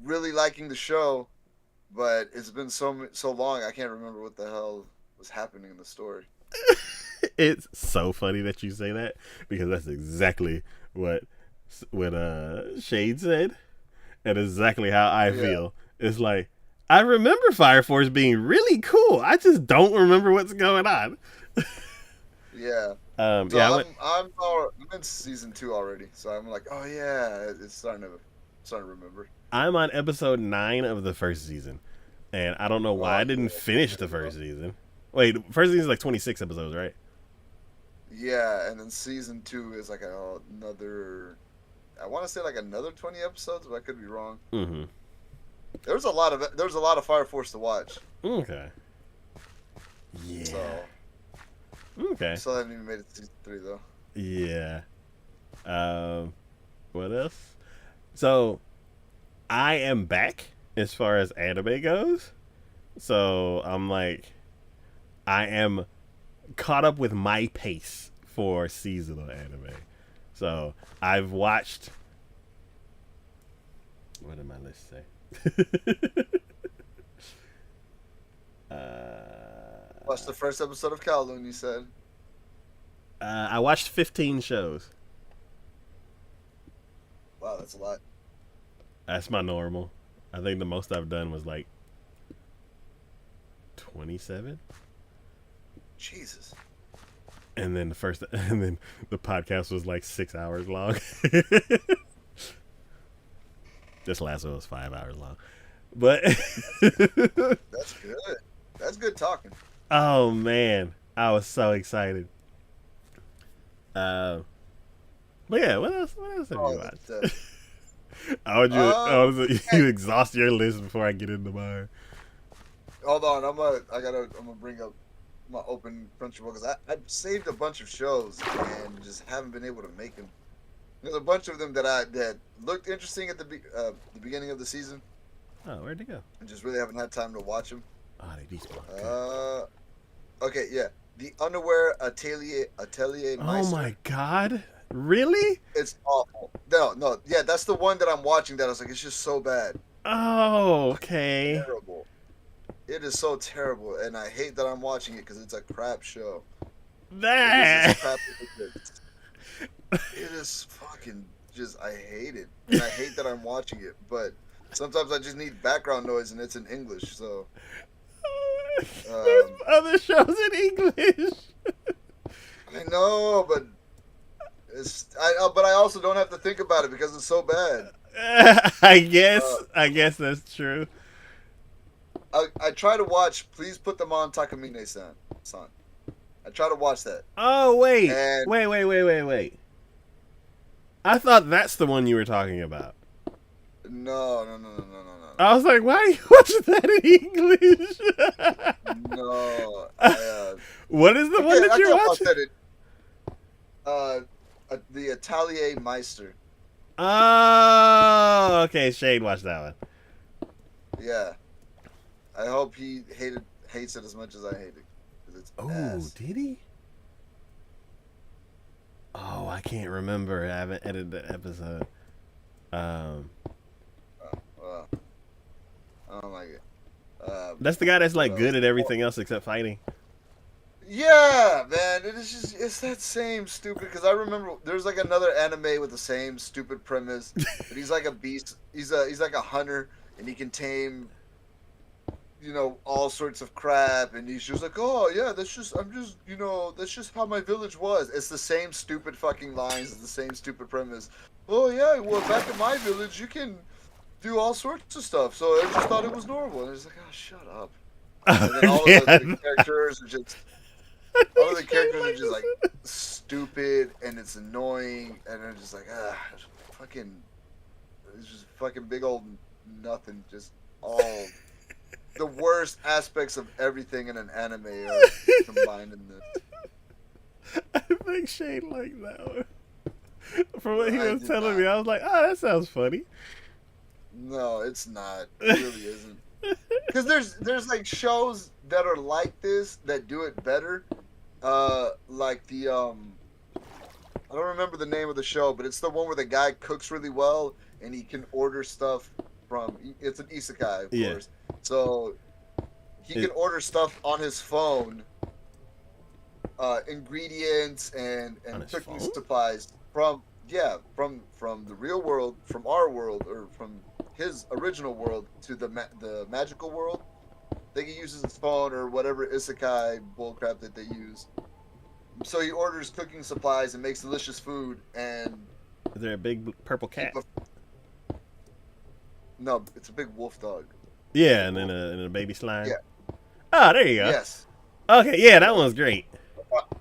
really liking the show, but it's been so long I can't remember what the hell was happening in the story. It's so funny that you say that, because that's exactly what Shade said, and exactly how I feel. It's like, I remember Fire Force being really cool. I just don't remember what's going on. Yeah. I'm in season 2 already, so I'm like, oh yeah, it's starting to remember. I'm on episode 9 of the first season, and I don't know why I didn't finish the first season. Wait, first season is like 26 episodes, right? Yeah, and then season 2 is like another, I want to say like another 20 episodes, but I could be wrong. Mm-hmm. There's a lot of Fire Force to watch. Okay. Yeah. So. Okay. Still haven't even made it to season 3 though. Yeah. What else? So, I am back as far as anime goes. So I'm like, I am caught up with my pace for seasonal anime. So I've watched. What did my list say? Watched the first episode of Kowloon, you said. I watched 15 shows. Wow, that's a lot. That's my normal. I think the most I've done was like 27. Jesus. And then the podcast was like 6 hours long. This last one was 5 hours long. But that's good. That's good talking. Oh man, I was so excited. But yeah, what else have you watched? I would you exhaust your list before I get into mine. Hold on, I'm gonna bring up my open Crunchyroll because I've saved a bunch of shows and just haven't been able to make them. There's a bunch of them that looked interesting at the beginning of the season. Oh, where'd they go? And just really haven't had time to watch them. Oh, they despawned. Okay, yeah. The Underwear Atelier Meister. Oh my god. Really? It's awful. No. Yeah, that's the one that I'm watching that I was like, it's just so bad. Oh, okay. It's terrible. It is so terrible, and I hate that I'm watching it because it's a crap show. That. It is fucking just, I hate it. And I hate that I'm watching it, but sometimes I just need background noise and it's in English, so. There's other shows in English. I know, but but I also don't have to think about it because it's so bad. I guess that's true. I try to watch Please Put Them On Takamine-san. I try to watch that. Oh wait. Wait. I thought that's the one you were talking about. No. I was like, why are you watching that in English? No. What is the one that you're watching? The Atelier Meister. Oh, okay. Shane watched that one. Yeah. I hope he hates it as much as I hate it. It's ass. Did he? Oh, I can't remember. I haven't edited the episode. Well, I don't like it. That's the guy that's like good at everything else except fighting. Yeah, man, it's that same stupid. Because I remember there's like another anime with the same stupid premise. But he's like a beast. He's like a hunter, and he can tame, all sorts of crap. And he's just like, oh yeah, that's just how my village was. It's the same stupid fucking lines. It's the same stupid premise. Oh yeah, well back in my village, you can do all sorts of stuff. So I just thought it was normal. And it's like, oh, shut up. And then all of the characters are just. All of the characters are just like stupid and it's annoying and they're just like it's just fucking big old nothing. Just all the worst aspects of everything in an anime are combined in this. I think Shane liked that one. From what he was telling me, I was like, oh, that sounds funny. No, it's not. It really isn't. Because there's like shows that are like this that do it better. Like the I don't remember the name of the show, but it's the one where the guy cooks really well and he can order stuff from. It's an isekai, of course. So he can order stuff on his phone, ingredients and cooking supplies from the real world, from our world, or from his original world to the magical world. I think he uses his phone or whatever isekai bullcrap that they use. So he orders cooking supplies and makes delicious food. And is there a big purple cat? No, it's a big wolf dog. Yeah, and then a baby slime. Yeah. Oh, there you go. Yes. Okay, yeah, that one's great.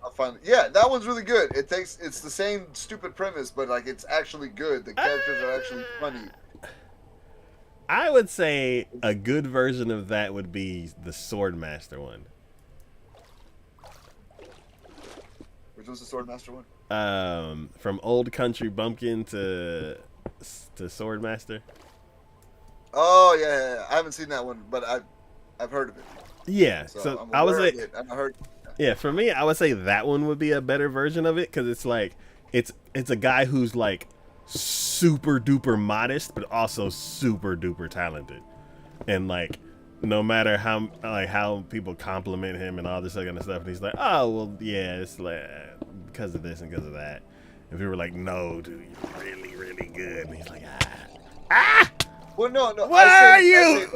I'll finally. Yeah, that one's really good. It's the same stupid premise, but like it's actually good. The characters are actually funny. I would say a good version of that would be the Swordmaster one. Which was the Swordmaster one? From Old Country Bumpkin to Swordmaster. Oh yeah. I haven't seen that one, but I've heard of it. Yeah, so I'm I was like, it, and I heard. Yeah, for me, I would say that one would be a better version of it because it's like it's a guy who's like super duper modest, but also super duper talented, and like no matter how people compliment him and all this kind of stuff, and he's like, oh well, yeah, it's like because of this and because of that. And people were like, no, dude, you're really really good, and he's like, ah. Well, no. What are you?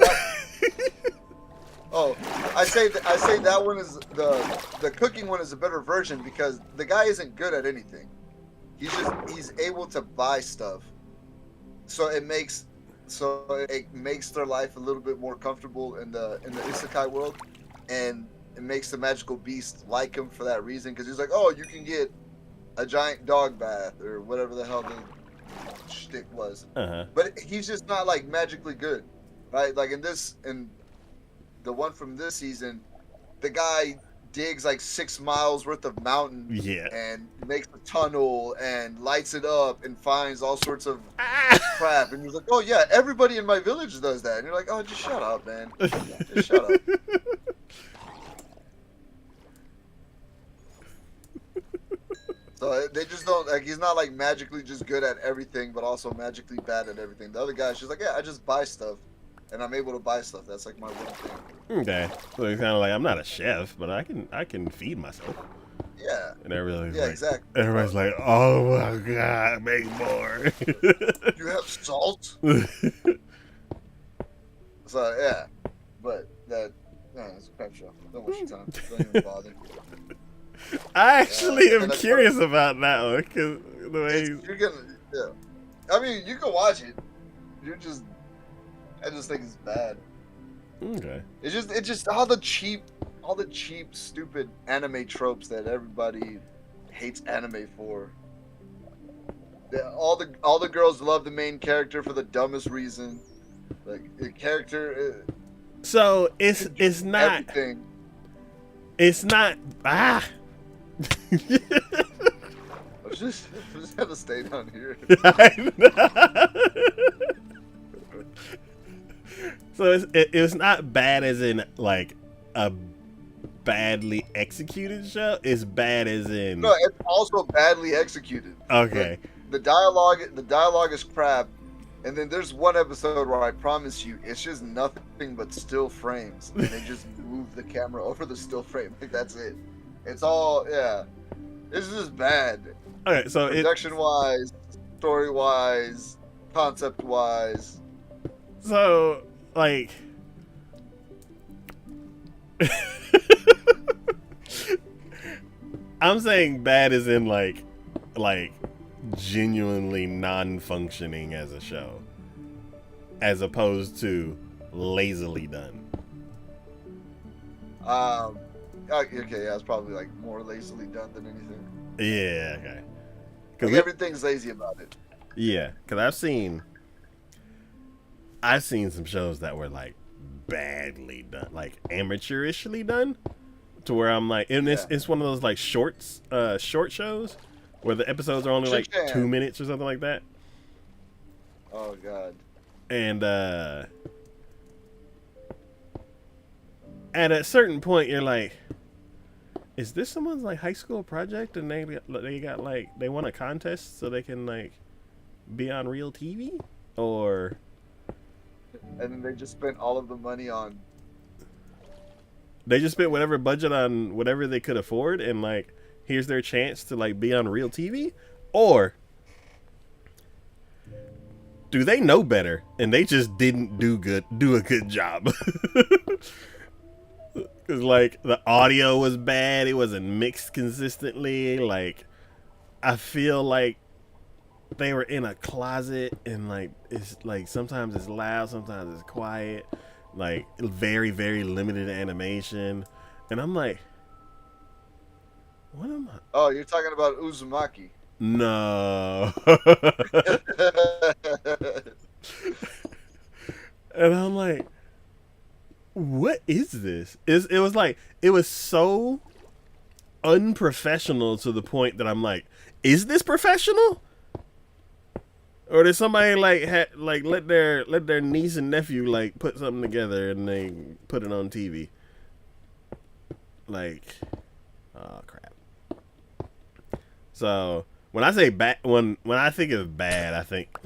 I say that one is the cooking one is a better version because the guy isn't good at anything. He's able to buy stuff, so it makes their life a little bit more comfortable in the isekai world, and it makes the magical beast like him for that reason because he's like, oh, you can get a giant dog bath or whatever the hell the shtick was. But he's just not like magically good, right? Like in the one from this season, the guy digs like 6 miles worth of mountain, and makes a tunnel and lights it up and finds all sorts of crap. And he's like, "Oh yeah, everybody in my village does that." And you're like, "Oh, just shut up, man. Just shut up." So they just don't like. He's not like magically just good at everything, but also magically bad at everything. The other guy's just like, "Yeah, I just buy stuff." And I'm able to buy stuff. That's like my one thing. Okay, so it's kind of like I'm not a chef, but I can feed myself. Yeah. And everybody's yeah, like, exactly. Everybody's like, oh my god, make more. You have salt. So yeah, but it's a crap show. Don't waste your time. Don't even bother. I actually am curious about that one because the way you're gonna. Yeah. I mean, you can watch it. I just think it's bad. Okay. It's just all the cheap, stupid anime tropes that everybody hates anime for. All the girls love the main character for the dumbest reason. Like the character. So it's not. Everything. It's not. I just have to stay down here. So it's not bad as in like a badly executed show. It's bad as in no. It's also badly executed. Okay. The dialogue is crap, and then there's one episode where I promise you, it's just nothing but still frames, and they just move the camera over the still frame. Like that's it. It's all It's just bad. Okay, so production wise, story wise, concept wise. So like. I'm saying bad as in like genuinely non-functioning as a show, as opposed to lazily done. Okay, yeah, it's probably like more lazily done than anything. Yeah, okay. Like everything's lazy about it. Yeah, because I've seen some shows that were like badly done, like amateurishly done, to where I'm like, and it's one of those like short shows where the episodes are only like 2 minutes or something like that. Oh god. And at a certain point, you're like, is this someone's like high school project, and they got like they won a contest so they can like be on real TV, or? And then they just spent all of the money on. They just spent whatever budget on whatever they could afford, and like, here's their chance to like be on real TV, or do they know better and they just didn't do a good job? Because like the audio was bad, it wasn't mixed consistently. Like, I feel like they were in a closet, and like it's like sometimes it's loud, sometimes it's quiet, like very very limited animation, and I'm like, What am I? Oh, you're talking about Uzumaki. No. And I'm like, what is this? It was like, it was so unprofessional to the point that I'm like, is this professional? Or did somebody like let their niece and nephew like put something together and they put it on TV? Like, oh crap. So when I say bad, when I think of bad, I think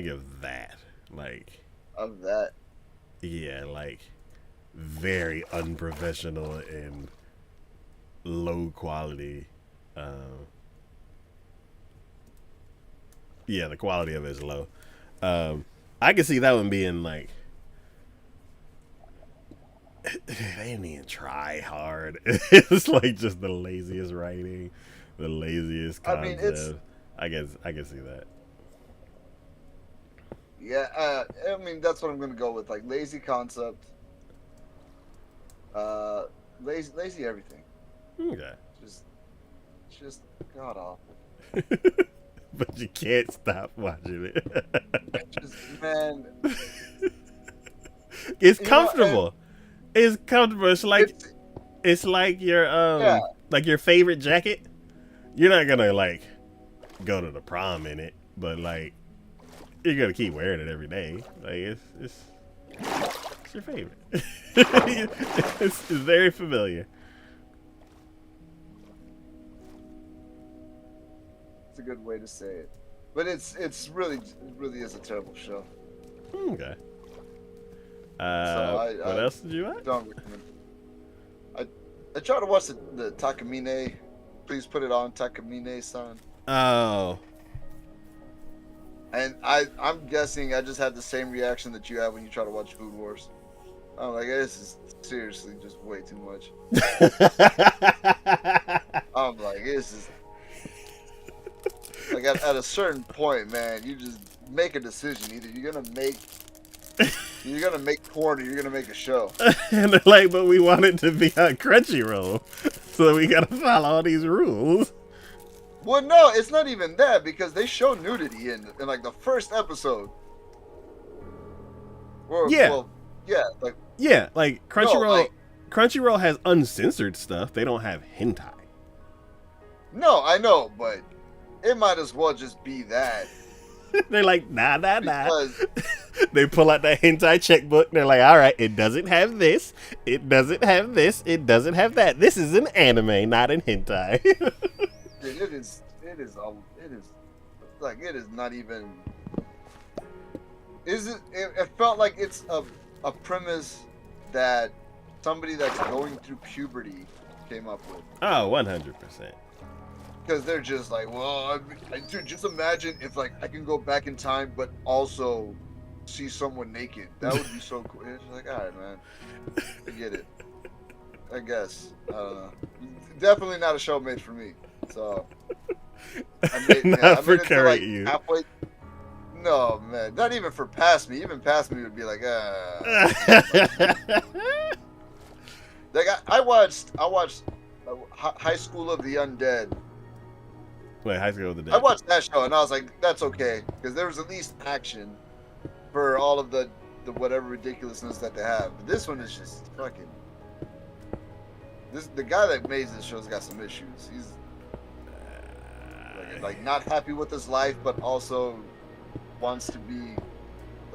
of that. Like, Of that. yeah, like very unprofessional and low quality. Um, yeah, the quality of it is low. I can see that one being like, they didn't even try hard. It's like just the laziest writing, the laziest I mean, it's concept. I can see that. yeah. I mean, that's what I'm gonna go with. Like lazy concept. Uh, lazy everything. Okay. Just, just god awful. But you can't stop watching it. Just man, It's you know, and comfortable. It's comfortable. it's It's yeah. like your favorite jacket. You're not gonna like go to the prom in it, but like you're gonna keep wearing it every day. Like it's your favorite. It's very familiar. It's a good way to say it. But it really is a terrible show. Okay. So What I else did you watch? don't recommend. I I tried to watch the Takamine. Please put it on Takamine-san. Oh, And I'm guessing I just had the same reaction that you had when you try to watch Food Wars. I'm like, this is seriously just way too much. I'm like, this is like at a certain point, man, you just make a decision. Either you're gonna make porn or you're gonna make a show. and they're like, but we want it to be on Crunchyroll, so we gotta follow all these rules. Well, no, it's not even that because they show nudity in like the first episode. Or Yeah, well, yeah, like yeah, like no, like Crunchyroll has uncensored stuff. They don't have hentai. no, I know, but it might as well just be that They're like, nah, nah, nah. because They pull out that hentai checkbook. They're like, all right, it doesn't have this. It doesn't have this. It doesn't have that. This is an anime, not an hentai. it is like it is not even. Is it? It felt like it's a premise that somebody that's going through puberty came up with. Oh, 100%. Because they're just like, well, dude, just imagine if like I can go back in time, but also see someone naked. That would be so cool. It's like, all right, man, I get it. I guess I don't know. Definitely not a show made for me. So Not for it to, Curry, like, you. halfway. No, man, not even for past me. Even past me would be like, Like I watched High School of the Undead. Wait, High School of the I Dead. watched that show and I was like, that's okay because there was at least action for all of the whatever ridiculousness that they have. But this one is just fucking. The guy that made this show's got some issues. He's like not happy with his life, but also wants to be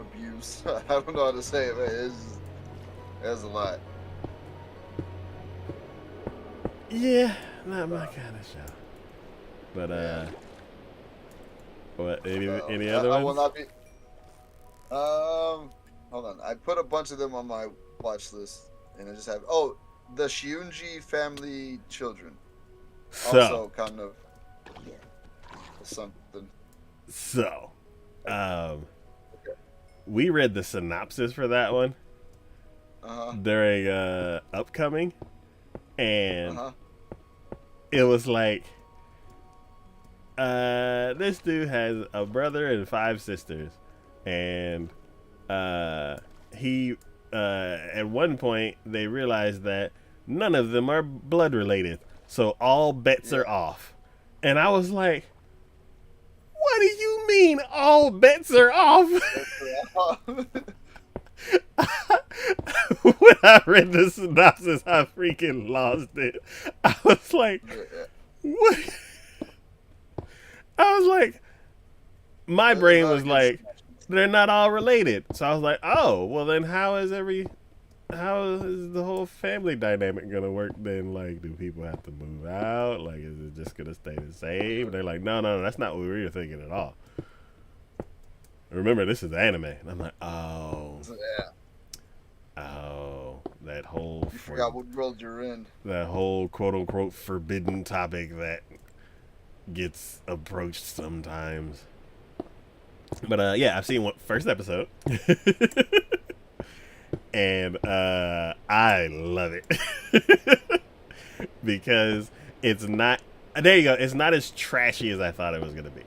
abused. I don't know how to say it, man. There's a lot. Yeah, not my kind of show. But what? Any other I ones? will not be. Hold on. I put a bunch of them on my watch list, and I just have the Shiunji family children. So, Also, kind of something. so, we read the synopsis for that one during upcoming, and it was like, this dude has a brother and 5 sisters, and he at one point they realized that None of them are blood related. So all bets Yeah. are off. And I was like, what do you mean all bets are off? When I read the synopsis, I freaking lost it. I was like, what? I was like, my brain was like, they're not all related. So I was like, oh, well then how is the whole family dynamic gonna work then? Like, do people have to move out? Like, is it just gonna stay the same? They're like, no, that's not what we were thinking at all. Remember, this is anime. And I'm like, oh, that whole You forgot what world you're in. That whole quote unquote forbidden topic that gets approached sometimes. But yeah, I've seen one first episode. And I love it. Because it's not, there you go, it's not as trashy as I thought it was gonna be.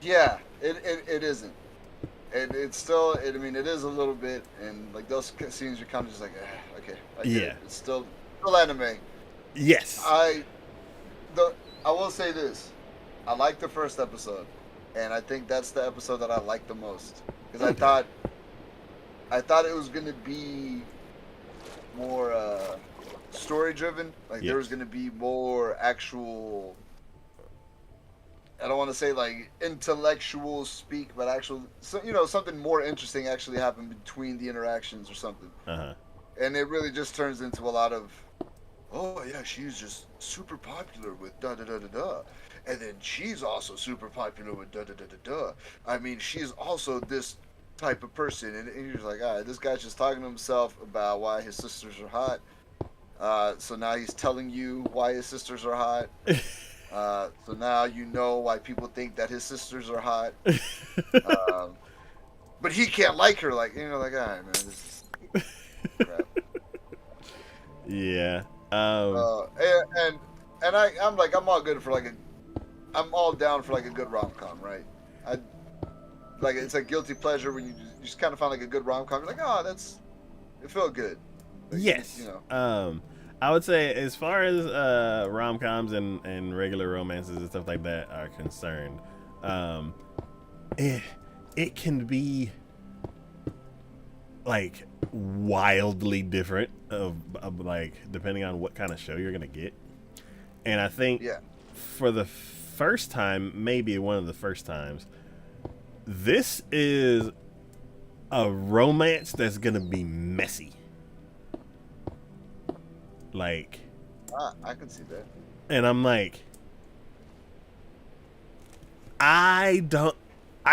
Yeah, it isn't. And it's still, I mean, it is a little bit, and like those scenes, you're kind of just like, okay, I get it. It's still anime. Yes. I will say this, I liked the first episode, and I think that's the episode that I liked the most, because I thought it was gonna be more story driven, like there was gonna be more actual. I don't want to say like intellectual speak, but actual, something more interesting actually happened between the interactions or something. And it really just turns into a lot of, oh yeah, she's just super popular with da da da da da, and then she's also super popular with da da da da da. I mean, she's also this type of person, and you're just like, all right, this guy's just talking to himself about why his sisters are hot. So now he's telling you why his sisters are hot. So now you know why people think that his sisters are hot. But he can't like her. Like, all right, man, this is crap. Yeah. And I'm all good for I'm all down for like a good rom-com, right? It's a guilty pleasure when you just kind of find like a good rom-com. You're like, it felt good. Like, yes. I would say, as far as rom-coms and regular romances and stuff like that are concerned, it can be like wildly different of like depending on what kind of show you're gonna get. And I think for the first time, maybe one of the first times, this is a romance that's gonna be messy. Like, I can see that. And I'm like, I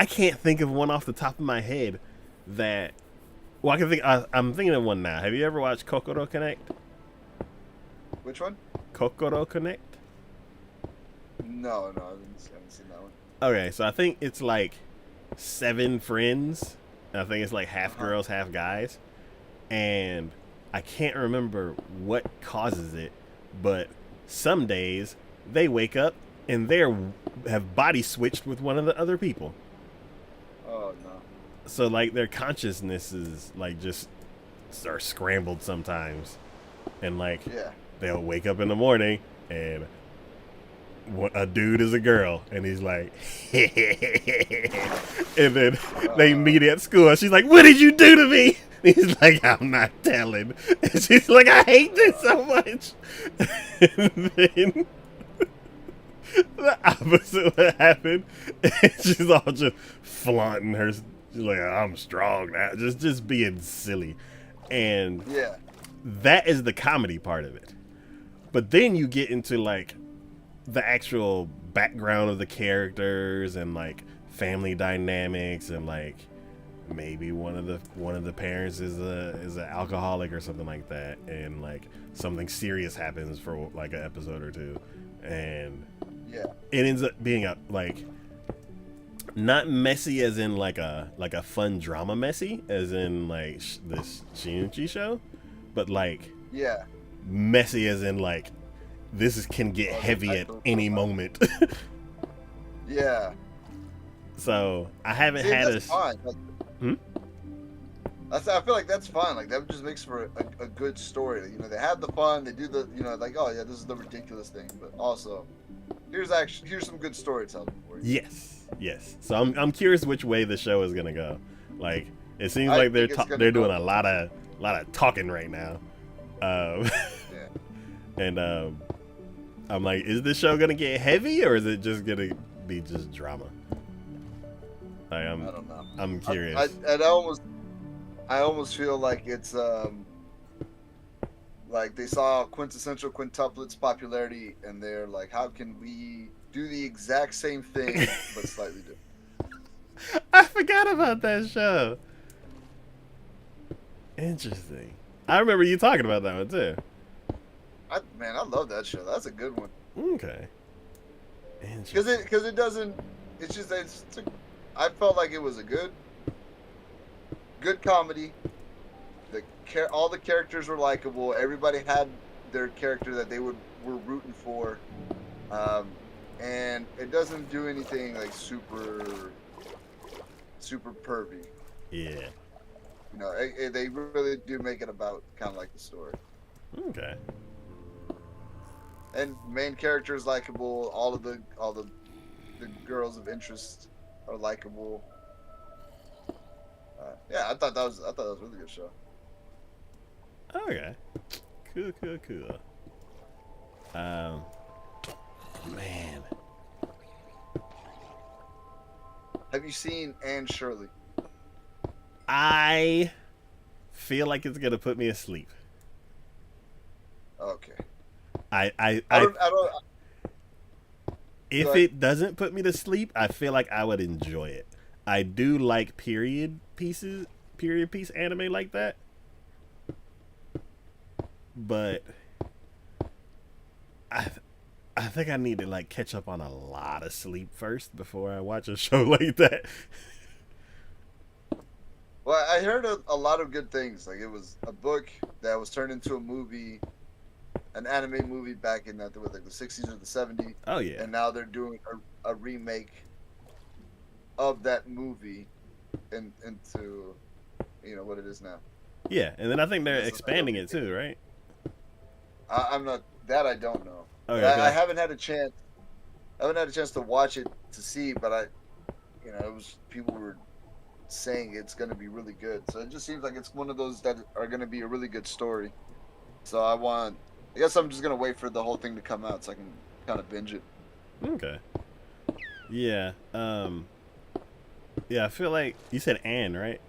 can't think of one off the top of my head that. Well, I can think. I'm thinking of one now. Have you ever watched Kokoro Connect? Which one? Kokoro Connect. No, I haven't seen that one. Okay, so I think it's like 7 friends. I think it's like half girls, half guys, and I can't remember what causes it, but some days they wake up and have body switched with one of the other people. Oh no. So like their consciousnesses like just are scrambled sometimes. And like they'll wake up in the morning and a dude is a girl and he's like and then they meet at school and she's like, "What did you do to me?" He's like, "I'm not telling." And she's like, "I hate this so much." And then the opposite would happen. And she's all just flaunting her. She's like, "I'm strong now." Just being silly. And that is the comedy part of it. But then you get into like the actual background of the characters and like family dynamics and like maybe one of the parents is an alcoholic or something like that, and like something serious happens for like an episode or two, and it ends up being a like not messy as in like a fun drama messy as in like this Shinichi show, but like messy as in like this can get heavy at any moment. Yeah. So I haven't had a. I feel like that's fun. Like that just makes for a good story. You know, they have the fun. They do the, you know, like, oh yeah, this is the ridiculous thing, but also here's some good storytelling for you. Yes. So I'm curious which way the show is gonna go. Like it seems I like think they're doing a lot of talking right now. Yeah. And I'm like, is this show gonna get heavy or is it just gonna be just drama? Like, I don't know. I'm curious. I almost feel like it's like they saw quintessential quintuplets popularity and they're like, how can we do the exact same thing but slightly different? I forgot about that show. Interesting. I remember you talking about that one too. I love that show. That's a good one. Okay. Interesting. Because it doesn't. I felt like it was a good comedy. All the characters were likable. Everybody had their character that they were rooting for, and it doesn't do anything like super pervy. Yeah. You know, they really do make it about kind of like the story. Okay. And main character is likable. All the girls of interest are likable. Yeah, I thought that was a really good show. Okay. Cool. Man. Have you seen Anne Shirley? I feel like it's gonna put me asleep. Okay. I don't. if it doesn't put me to sleep, I feel like I would enjoy it. I do like period piece anime like that. But I think I need to like catch up on a lot of sleep first before I watch a show like that. Well, I heard a lot of good things. Like it was a book that was turned into a movie, an anime movie back in like the 60s or the 70s. Oh yeah. And now they're doing a remake of that movie into what it is now. Yeah, and then I think they're expanding it too, right? I'm not that I don't know. Okay, I haven't had a chance. To watch it to see, but it was people were saying it's going to be really good. So it just seems like it's one of those that are going to be a really good story. So I guess I'm just going to wait for the whole thing to come out so I can kind of binge it. Okay. Yeah. Yeah, I feel like you said Anne, right?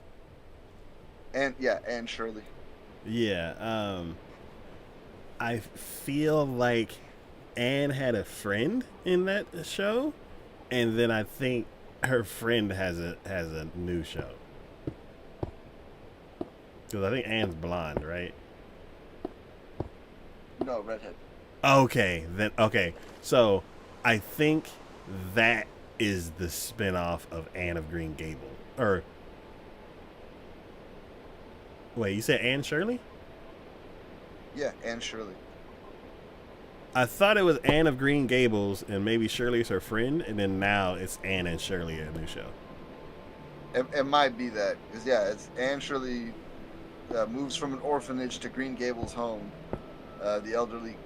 Anne Shirley. Yeah. I feel like Anne had a friend in that show, and then I think her friend has a new show. Because I think Anne's blonde, right? No, redhead. Okay. So I think that is the spinoff of Anne of Green Gables. Or wait, you said Anne Shirley? Yeah, Anne Shirley. I thought it was Anne of Green Gables, and maybe Shirley's her friend, and then now it's Anne and Shirley, a new show. It might be that, because it's Anne Shirley moves from an orphanage to Green Gables home, the elderly.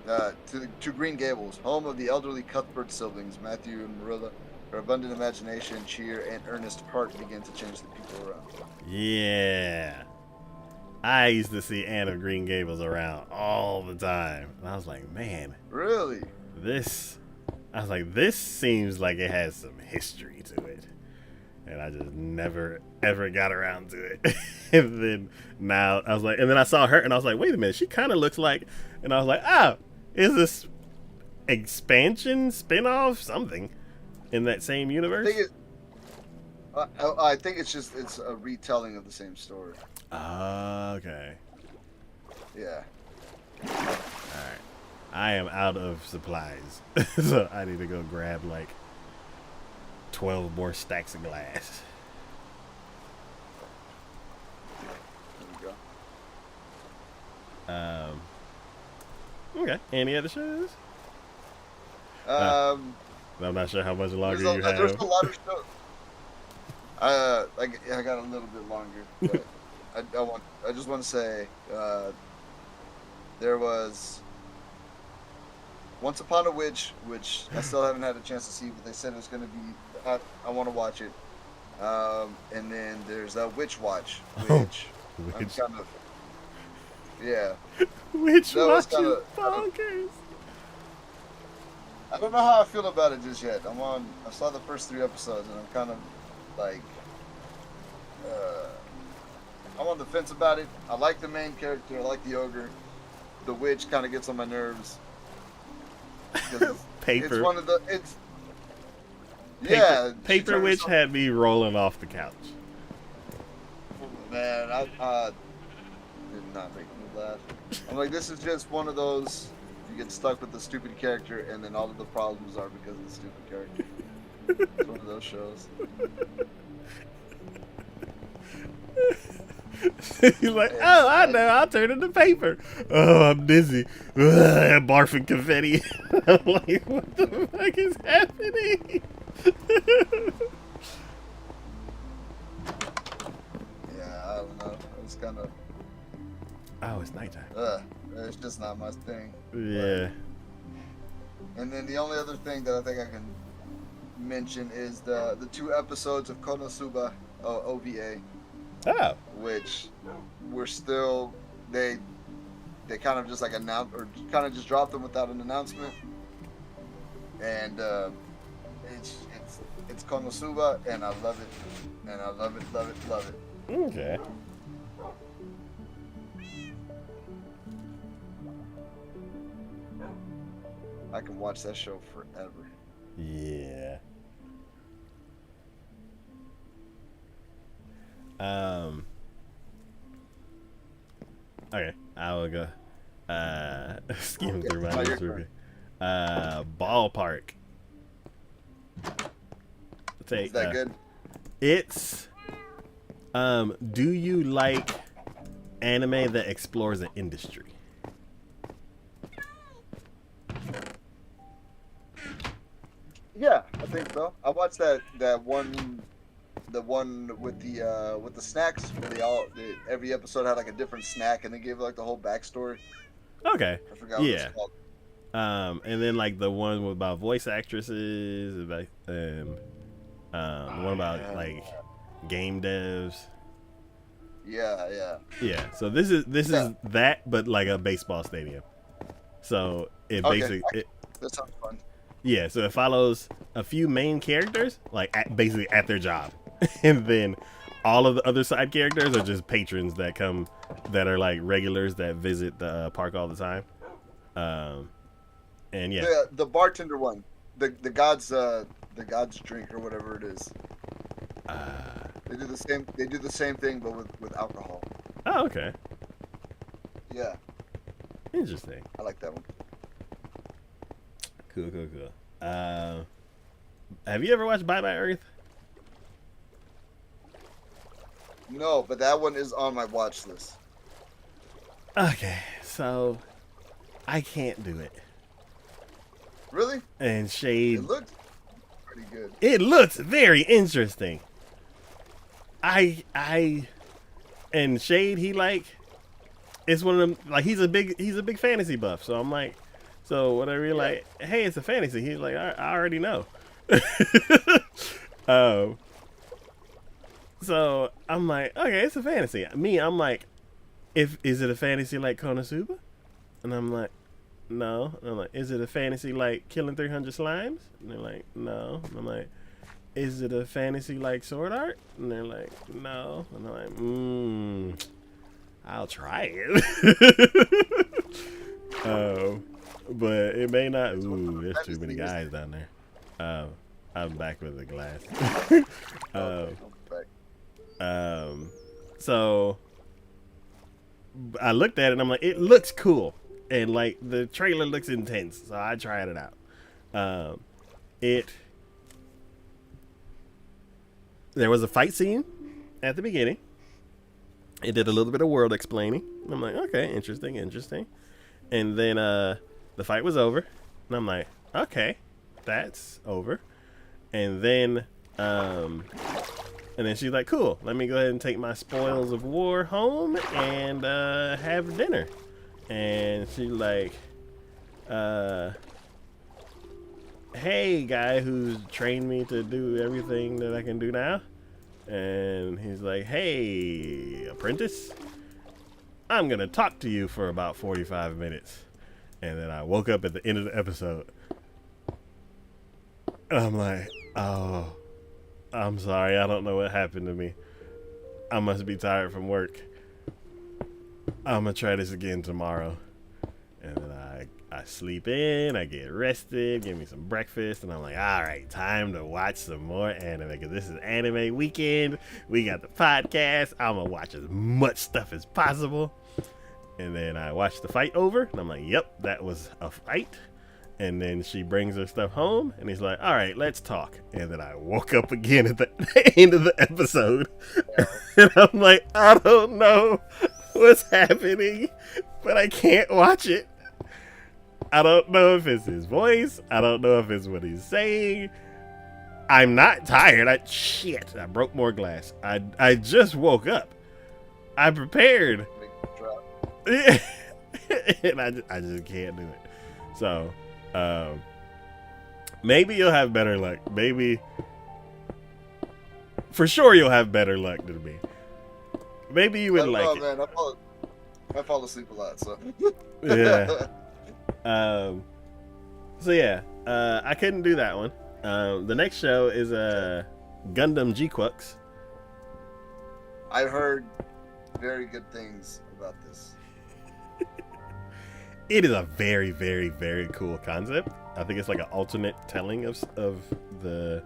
To Green Gables, home of the elderly Cuthbert siblings, Matthew and Marilla. Her abundant imagination, cheer, and earnest heart begin to change the people around. Yeah. I used to see Anne of Green Gables around all the time. And I was like, man. Really? This seems like it has some history to it. And I just never, ever got around to it. And then now I was like, and then I saw her and I was like, wait a minute, she kind of looks like, and I was like, is this expansion, spinoff, something in that same universe? I think it's a retelling of the same story. Okay. Yeah. Alright. I am out of supplies. So I need to go grab like 12 more stacks of glass. There you go. Okay. Any other shows? I'm I'm not sure how much longer you have. There's a lot of shows. I got a little bit longer, but I just want to say, there was Once Upon a Witch, which I still haven't had a chance to see, but they said it was going to be. I want to watch it. And then there's Witch Watch, Oh, which I'm which kind of, yeah. which That was watch kind is of. bonkers? I don't know how I feel about it just yet. I saw the first 3 episodes, and I'm kind of like, uh, I'm on the fence about it. I like the main character. I like the ogre. The witch kind of gets on my nerves because it's Paper, one of the. Yeah, she paper turned witch herself. had me rolling off the couch. Man, I did not make me laugh. I'm like, this is just one of those. You get stuck with the stupid character, and then all of the problems are because of the stupid character. It's one of those shows. He's like, oh, I know, I'll turn into paper. Oh, I'm dizzy. Ugh, barfing confetti. I'm like, what the fuck is happening? Yeah, I don't know. It's kind of. Oh, it's nighttime. It's just not my thing. Yeah. And then the only other thing that I think I can mention is the 2 episodes of Konosuba OVA, Oh. which were still they kind of just like announced or kind of just dropped them without an announcement, and it's Konosuba, and I love it, and I love it. Okay. I can watch that show forever. Yeah. Okay, I will go. Skim through my Oh, notes your real quick. Ballpark. Take Is that good? It's. Do you like anime that explores an industry? Yeah, I think so. I watched that one, the one with the snacks where every episode had like a different snack and they gave like the whole backstory. Okay. I forgot what Yeah. it's called. And then like the one about voice actresses, about the one about like game devs. Yeah. Yeah. So this is Yeah. that, but like a baseball stadium. So it Okay. basically That sounds fun. yeah. So it follows a few main characters like basically at their job, and then all of the other side characters are just patrons that come that are like regulars that visit the park all the time. And yeah. The bartender one, the god's drink or whatever it is. They do the same. They do the same thing, but with alcohol. Oh, okay. Yeah, Interesting. I like that one. Cool. Have you ever watched Bye Bye Earth? No, but that one is on my watch list. Okay, so I can't do it. Really? And It Shade, looked pretty good. it looks very interesting. I and Shade, he like it's one of them like he's a big fantasy buff. So I'm like, so whenever you're like, hey, it's a fantasy, he's like, I already know. um, so I'm like, okay, it's a fantasy. I'm like, is it a fantasy like Konosuba? And I'm like, no. And I'm like, is it a fantasy like Killing 300 Slimes? And they're like, no. And I'm like, is it a fantasy like Sword Art? And they're like, no. And I'm like, I'll try it. But it may not. Ooh, there's too many guys down there. I'm back with the glass. So I looked at it and I'm like, it looks cool. And like the trailer looks intense. So I tried it out. There was a fight scene at the beginning. It did a little bit of world explaining. I'm like, okay, interesting. And then the fight was over. And I'm like, okay, that's over. And then And then she's like, cool, let me go ahead and take my spoils of war home and have dinner. And she's like, hey, guy who's trained me to do everything that I can do now. And he's like, hey, apprentice, I'm going to talk to you for about 45 minutes. And then I woke up at the end of the episode. And I'm like, oh, I'm sorry. I don't know what happened to me. I must be tired from work. I'm going to try this again tomorrow. And then I sleep in, I get rested, give me some breakfast, and I'm like, all right, time to watch some more anime, because this is anime weekend. We got the podcast. I'm going to watch as much stuff as possible. And then I watch the fight over, and I'm like, yep, that was a fight. And then she brings her stuff home, and he's like, all right, let's talk. And then I woke up again at the end of the episode. And I'm like, I don't know what's happening, but I can't watch it. I don't know if it's his voice. I don't know if it's what he's saying. I'm not tired. Shit, I broke more glass. I just woke up. I prepared. And I just can't do it. So, maybe you'll have better luck. Maybe, for sure, you'll have better luck than me. Maybe you would like it. Man, I fall asleep a lot, so. Yeah. So yeah, I couldn't do that one. The next show is Gundam G-Quux. I heard very good things about this. It is a very, very, very cool concept. I think it's like an alternate telling of the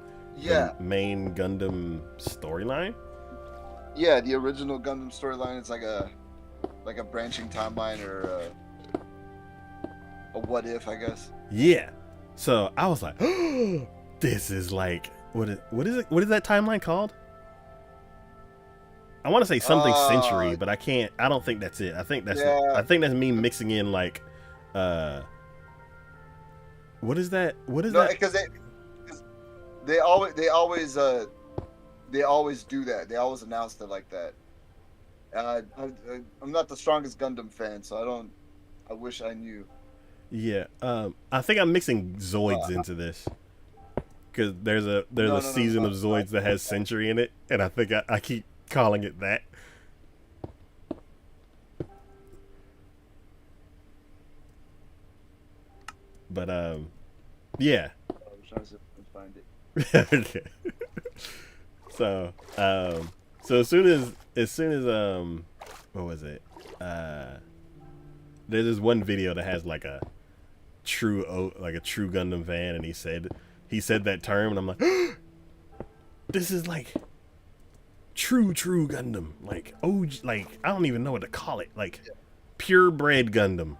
main Gundam storyline. Yeah, the original Gundam storyline is like a branching timeline or a what if, I guess. Yeah. So I was like, oh, this is like what is it? What is that timeline called? I want to say something century, but I can't. I don't think that's it. I think that's me mixing in like, what is that? What is that? Because they always do that. They always announce it like that. I'm not the strongest Gundam fan, so I wish I knew. Yeah, I think I'm mixing Zoids into this because there's a season of Zoids that has Century in it, and I think I keep calling it that. But yeah. I'm trying to find it. Okay. So as soon as what was it? There's this one video that has like a true Gundam fan, and he said that term, and I'm like, this is like true Gundam, like OG, like I don't even know what to call it, like purebred Gundam.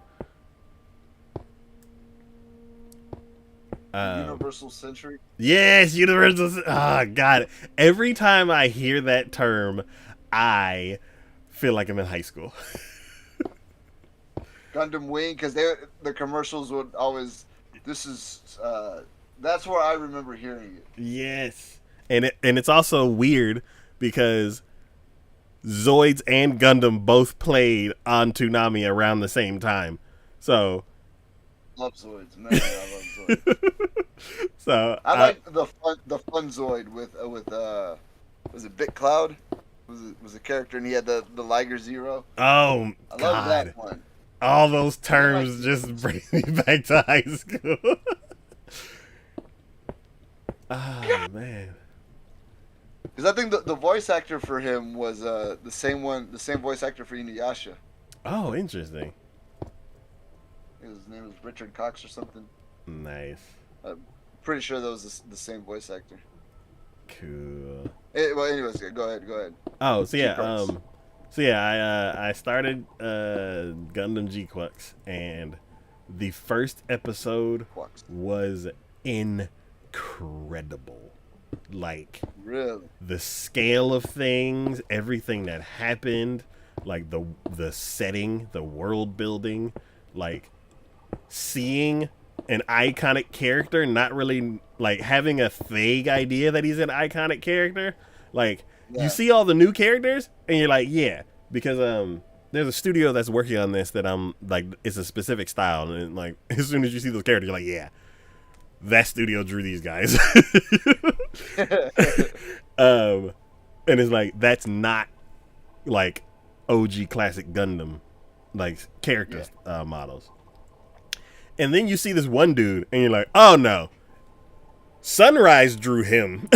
Universal Century. Yes, Universal. Oh God! Every time I hear that term, I feel like I'm in high school. Gundam Wing, because the commercials would always. This is that's where I remember hearing it. Yes, and it's also weird because Zoids and Gundam both played on Toonami around the same time, so. Love Zoids, man. I love Zoids. So I like the fun Zoid with was it Bit Cloud? Was a character, and he had the Liger Zero. Oh, I love that one. All those terms just bring me back to high school. Oh man. Because I think the voice actor for him was the same voice actor for Inuyasha. Oh, interesting. His name was Richard Cox or something. Nice. Pretty sure that was the same voice actor. Cool. Well, anyways, go ahead. Oh, so yeah, I started Gundam G-Quux, and the first episode was incredible. Like, really, the scale of things, everything that happened, like the setting, the world building, like seeing an iconic character, not really like having a vague idea that he's an iconic character, like you Yeah. see all the new characters, and you're like, yeah, because there's a studio that's working on this that I'm like, it's a specific style, and like as soon as you see those characters, you're like, yeah, that studio drew these guys. um, and it's like that's not like OG classic Gundam like character models. And then you see this one dude, and you're like, oh no, Sunrise drew him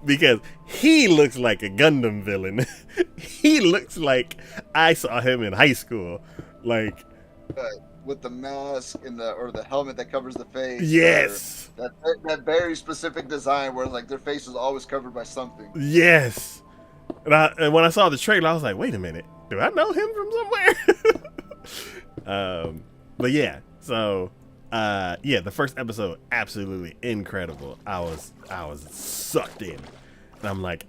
because he looks like a Gundam villain. He looks like I saw him in high school, like with the mask and the helmet that covers the face. yes, that very specific design where like their face is always covered by something. yes. And when I saw the trailer, I was like, wait a minute, do I know him from somewhere? But yeah, so yeah, the first episode absolutely incredible. I was sucked in, and I'm like,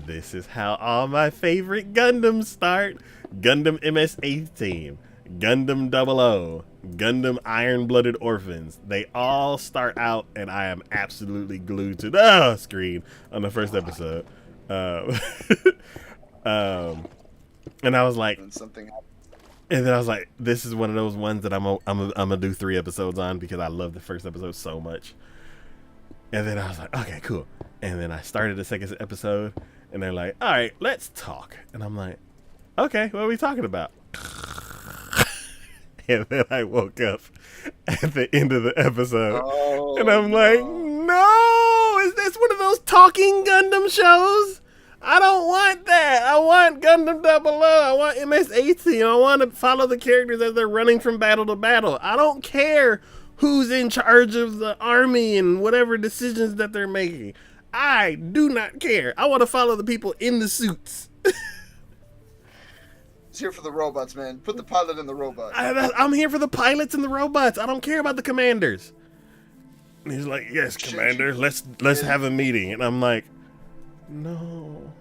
this is how all my favorite Gundams start. Gundam MS-18, Gundam 00, Gundam Iron-Blooded Orphans. They all start out, and I am absolutely glued to the screen on the first episode. And I was like, And something happened. and then I was like, this is one of those ones that I'm gonna do 3 episodes on because I love the first episode so much. And then I was like, okay, cool. And then I started the second episode, and they're like, all right, let's talk. And I'm like, okay, what are we talking about? And then I woke up at the end of the episode, and I'm like, no, is this one of those talking Gundam shows? I don't want that. I want Gundam 00. I want MS-18. I want to follow the characters as they're running from battle to battle. I don't care who's in charge of the army and whatever decisions that they're making. I do not care. I want to follow the people in the suits. It's here for the robots, man. Put the pilot in the robot. I'm here for the pilots and the robots. I don't care about the commanders. And he's like, yes, commander, let's have a meeting. And I'm like, no.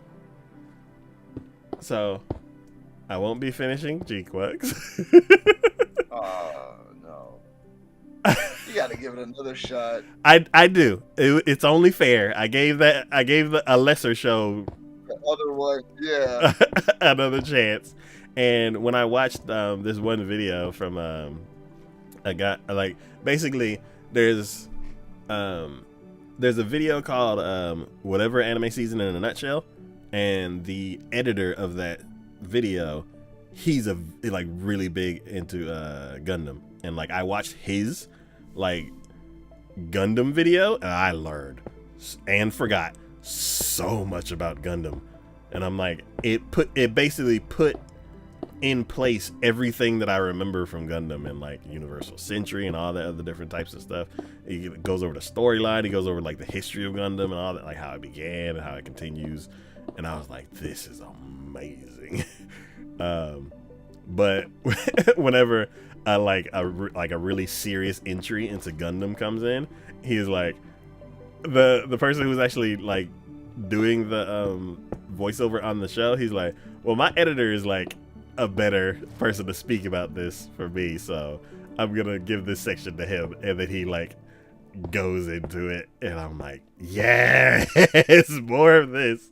So, I won't be finishing G-Quux. Oh, no. You gotta give it another shot. I do. It's only fair. I gave a lesser show Otherwise, yeah. another chance. And when I watched this one video from a guy, like basically there's a video called Whatever Anime Season in a Nutshell, and the editor of that video, he's like really big into Gundam, and like I watched his like Gundam video, and I learned and forgot so much about Gundam. And I'm like, it basically put in place everything that I remember from Gundam and like Universal Century and all that other different types of stuff. He goes over the storyline, he goes over like the history of Gundam and all that, like how it began and how it continues. And I was like, this is amazing. But whenever a really serious entry into Gundam comes in, he's like, the person who's actually like doing the voiceover on the show, he's like, well, my editor is like a better person to speak about this for me, so I'm gonna give this section to him. And then he like goes into it, and I'm like, yes, more of this.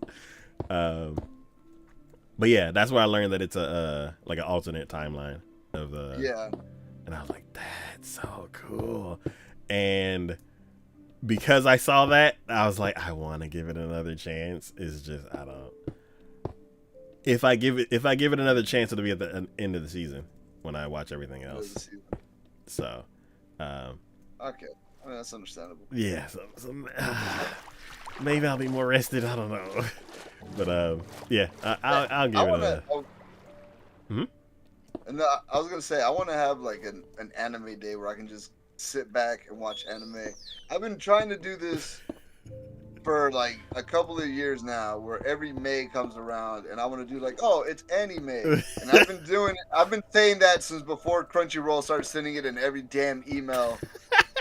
But yeah, that's where I learned that it's a like an alternate timeline of the and I was like, that's so cool. And because I saw that, I was like, I want to give it another chance. It's just I don't. If I give it another chance, it'll be at the end of the season when I watch everything else. So, okay, I mean, that's understandable. Yeah, so maybe I'll be more rested. I don't know, but yeah, I'll give it a. And I was gonna say I want to have like an anime day where I can just sit back and watch anime. I've been trying to do this for like a couple of years now, where every May comes around and I want to do like, oh, it's anime, and I've been saying that since before Crunchyroll started sending it in every damn email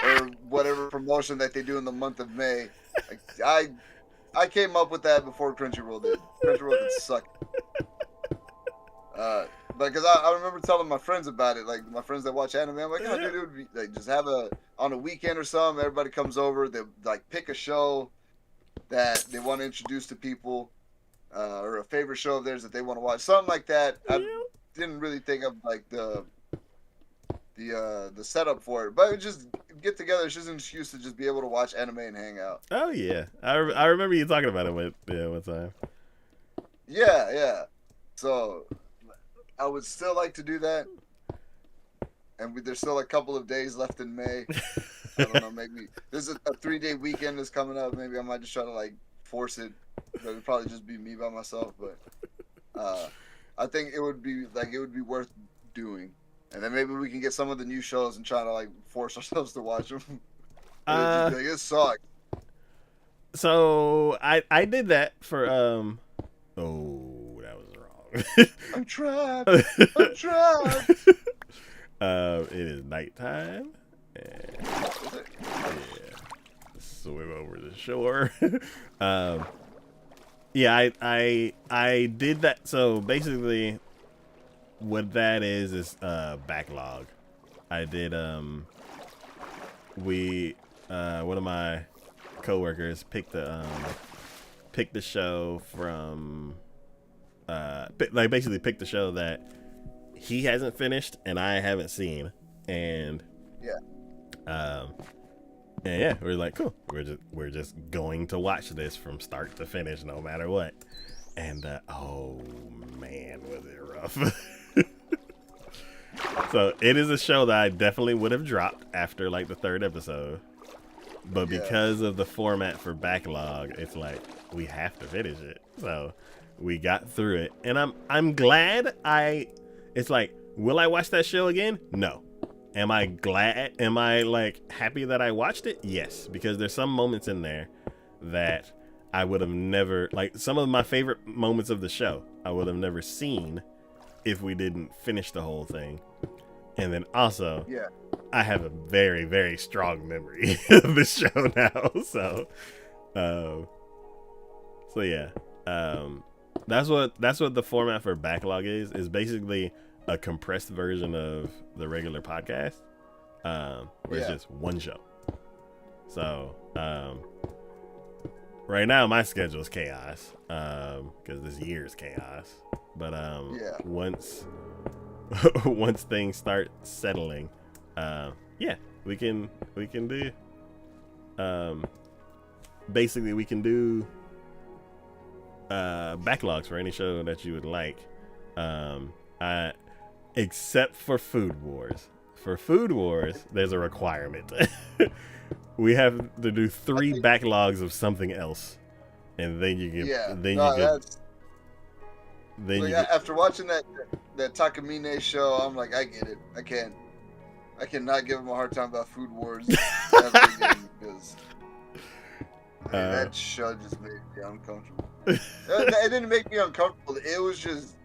or whatever promotion that they do in the month of May. Like, I came up with that before Crunchyroll did. Crunchyroll could suck. Because I remember telling my friends about it, like my friends that watch anime. I'm like, oh, dude, it would be like just have on a weekend or something. Everybody comes over, they like pick a show that they want to introduce to people, or a favorite show of theirs that they want to watch, something like that. Yeah. I didn't really think of like the setup for it, but it just get together. It's just an excuse to just be able to watch anime and hang out. Oh yeah, I remember you talking about it one time. Yeah, yeah. So I would still like to do that, and there's still a couple of days left in May. I don't know. Maybe there's a 3-day weekend that's coming up. Maybe I might just try to like force it. But it'd probably just be me by myself. But I think it would be worth doing. And then maybe we can get some of the new shows and try to like force ourselves to watch them. It sucks. So I did that for oh, that was wrong. I'm trapped. I'm trapped. It is nighttime. And, yeah, swim over the shore. Yeah, I did that. So basically, what that is backlog. I did one of my coworkers picked the show from basically picked the show that he hasn't finished and I haven't seen, and yeah, we're like, cool, we're just going to watch this from start to finish no matter what. And oh man, was it rough. So it is a show that I definitely would have dropped after like the 3rd episode, but because of the format for backlog, it's like we have to finish it. So we got through it, and I'm glad it's like, will I watch that show again? No. Am I glad? Am I like happy that I watched it? Yes, because there's some moments in there that I would have never, like some of my favorite moments of the show I would have never seen if we didn't finish the whole thing. And then also, I have a very, very strong memory of the show now. So yeah, that's what the format for backlog is basically a compressed version of the regular podcast, where it's just one show. So right now my schedule is chaos, because this year is chaos. But once things start settling, we can do basically we can do backlogs for any show that you would like, except for Food Wars. For Food Wars, there's a requirement. We have to do 3 backlogs of something else, and then you get after watching that Takamine show, I'm like, I get it. I cannot give him a hard time about Food Wars ever again, because that show just made me uncomfortable. It didn't make me uncomfortable. It was just,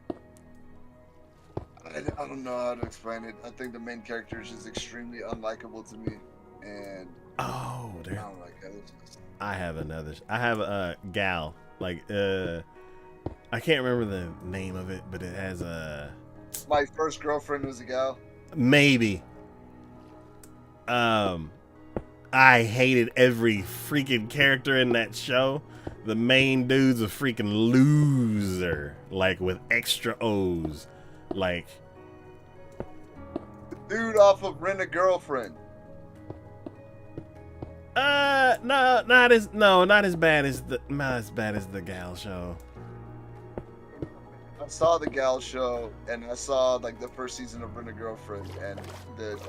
I don't know how to explain it. I think the main character is just extremely unlikable to me, and I'm like, I have a gal, like I can't remember the name of it, but it has a. My first girlfriend was a gal. Maybe. I hated every freaking character in that show. The main dude's a freaking loser, like with extra O's, like. Dude off of Rent a Girlfriend. No, not as bad as the gal show. I saw the gal show, and I saw like the first season of Rent a Girlfriend, and the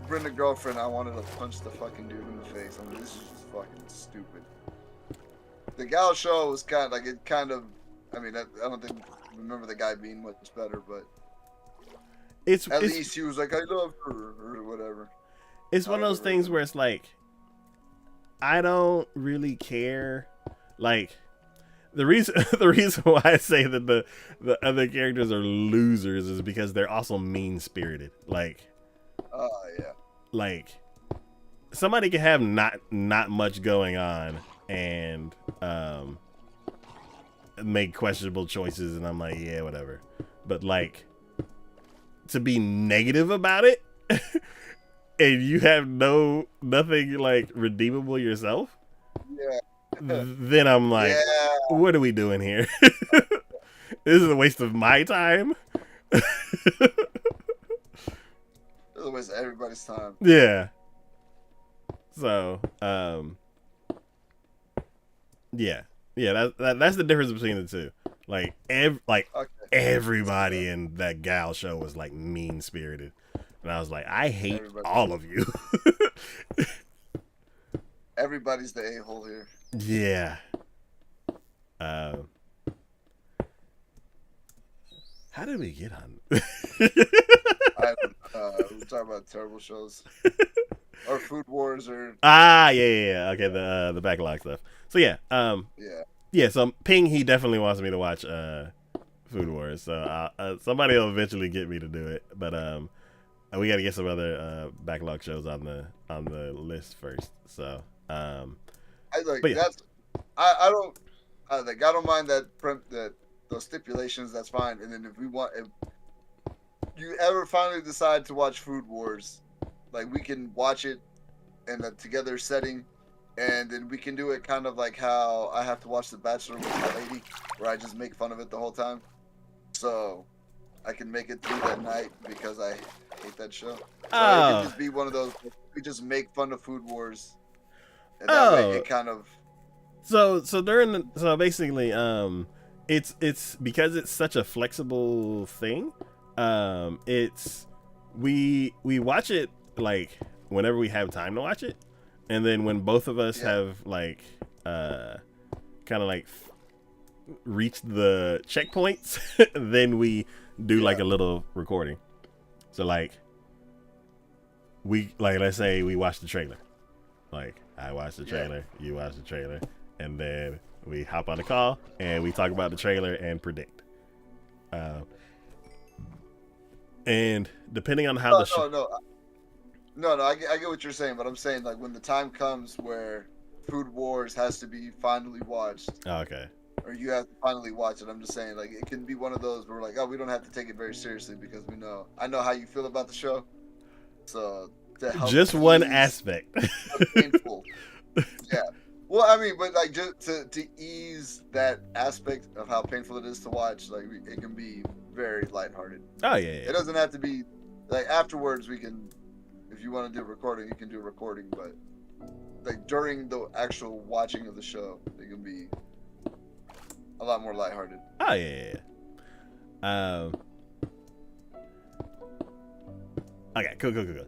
Rent a Girlfriend, I wanted to punch the fucking dude in the face. I mean, this is just fucking stupid. The gal show was kind of, I mean, I don't remember the guy being much better, but at least he was like, I love her, or whatever. It's one of those things where it's like, I don't really care. Like, the reason why I say that the other characters are losers is because they're also mean-spirited. Like, like somebody can have not much going on and make questionable choices, and I'm like, yeah, whatever. But like, to be negative about it and you have nothing like redeemable yourself, then I'm like, what are we doing here? This is a waste of my time. It's a waste of everybody's time. Yeah. So, yeah, that's the difference between the two. Like, Okay. everybody in that gal show was like mean spirited, and I was like, I hate all of you. Everybody's the a-hole here. Yeah. How did we get on? We're talking about terrible shows. Or Food Wars, or Yeah. Okay, the backlog stuff. So yeah, yeah. So Ping, he definitely wants me to watch Food Wars. So somebody will eventually get me to do it, but we got to get some other backlog shows on the list first. So I like but yeah. that's I don't like I don't mind that those stipulations. That's fine. And then if you ever finally decide to watch Food Wars, like we can watch it in a together setting, and then we can do it kind of like how I have to watch The Bachelor with my lady, where I just make fun of it the whole time. So I can make it through that night because I hate that show. So it can just be one of those. We just make fun of Food Wars, and that way it kind of. So basically, it's because it's such a flexible thing. It's we watch it like whenever we have time to watch it, and then when both of us have like kind of like reached the checkpoints, then we do like a little recording. So like let's say we watch the trailer, like I watch the trailer, you watch the trailer, and then we hop on the call and we talk about the trailer and predict. And depending on how No, I get what you're saying, but I'm saying like when the time comes where Food Wars has to be finally watched. Okay. Or you have to finally watch it. I'm just saying, like, it can be one of those where we're like, oh, we don't have to take it very seriously because I know how you feel about the show. So to help just one aspect. Painful. Yeah. Well, I mean, but like just to ease that aspect of how painful it is to watch, like it can be very lighthearted. Oh yeah. It doesn't have to be like afterwards. We can, if you want to do a recording, you can do a recording. But like during the actual watching of the show, it can be a lot more lighthearted. Oh yeah. Okay. Cool.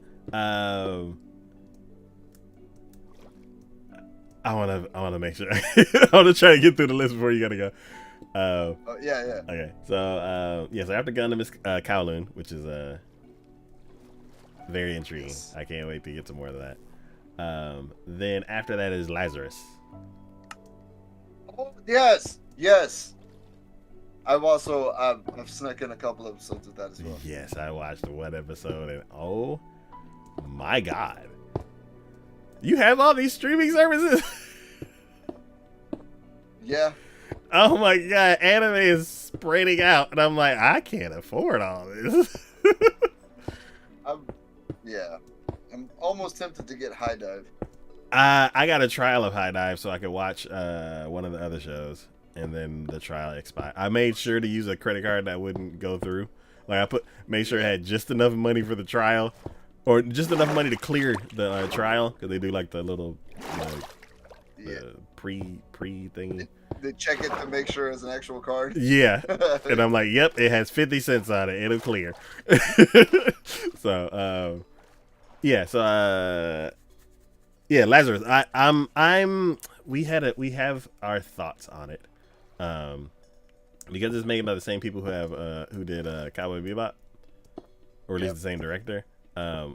I wanna make sure. I wanna try to get through the list before you gotta go. Yeah. Okay. So so after Gundam is Kowloon, which is very intriguing. Yes. I can't wait to get some more of that. Then after that is Lazarus. Oh, yes. I've snuck in a couple episodes of that as well. Yes, I watched one episode and oh my god. You have all these streaming services? Yeah. Oh my god, anime is spreading out, and I'm like, I can't afford all this. I'm almost tempted to get High Dive. I got a trial of High Dive so I could watch one of the other shows, and then the trial expired. I made sure to use a credit card that wouldn't go through. Like made sure I had just enough money for the trial, or just enough money to clear the trial, because they do like the little the pre thingy. They check it to make sure it's an actual card. Yeah, and I'm like, yep, it has 50 cents on it. It'll clear. So Lazarus. We have our thoughts on it, because it's made by the same people who did Cowboy Bebop, or at least the same director.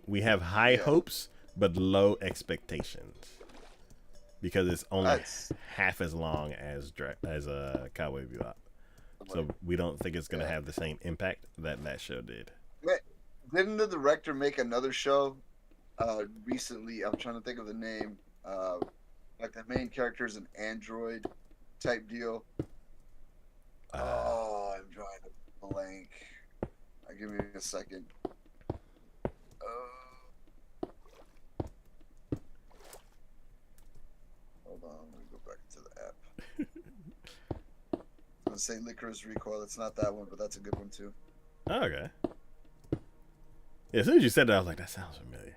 We have high hopes but low expectations, because it's only half as long as Cowboy Bebop, so we don't think it's gonna have the same impact that show did. Wait, didn't the director make another show recently? I'm trying to think of the name. Like the main character is an android type deal. I'm drawing a blank. Give me a second. Hold on, let me go back to the app. St. Licorice Recoil. It's not that one, but that's a good one too. Oh, okay. Yeah, as soon as you said that, I was like, that sounds familiar.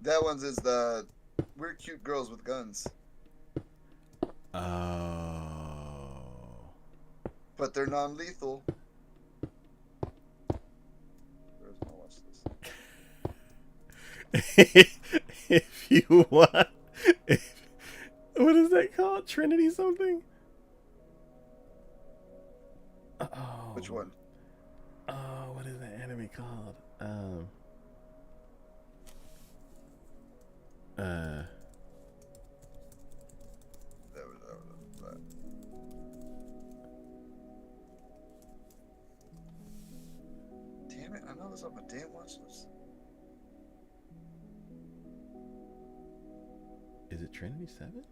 That one's is the we're cute girls with guns. Oh. But they're non-lethal. Where's my watch list? If you want, what is that called? Trinity something? Oh. Which one? Oh, what is that anime called? That. Damn it! I know this on my damn watch list. Is it Trinity 7?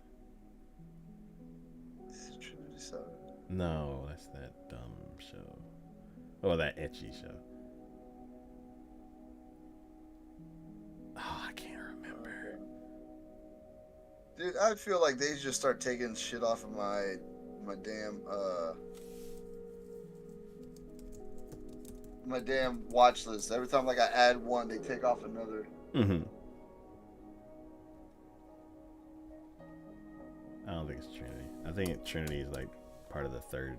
Is it Trinity 7? No, that's that dumb show. Oh, that ecchi show. Oh, I can't remember. Dude, I feel like they just start taking shit off of my damn my damn watch list. Every time like I add one, they take off another. Mm-hmm. I don't think it's Trinity. I think Trinity is like part of the third.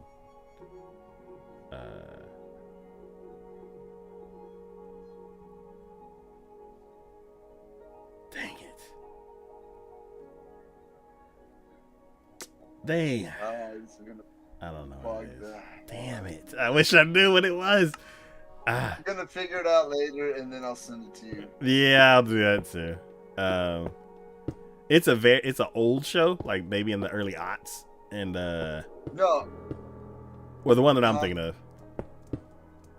Dang it. Dang. I don't know what it is. Damn it. I wish I knew what it was. I'm gonna figure it out later and then I'll send it to you. Yeah, I'll do that too. It's an old show, like maybe in the early aughts, and no, well, the one that I'm thinking of.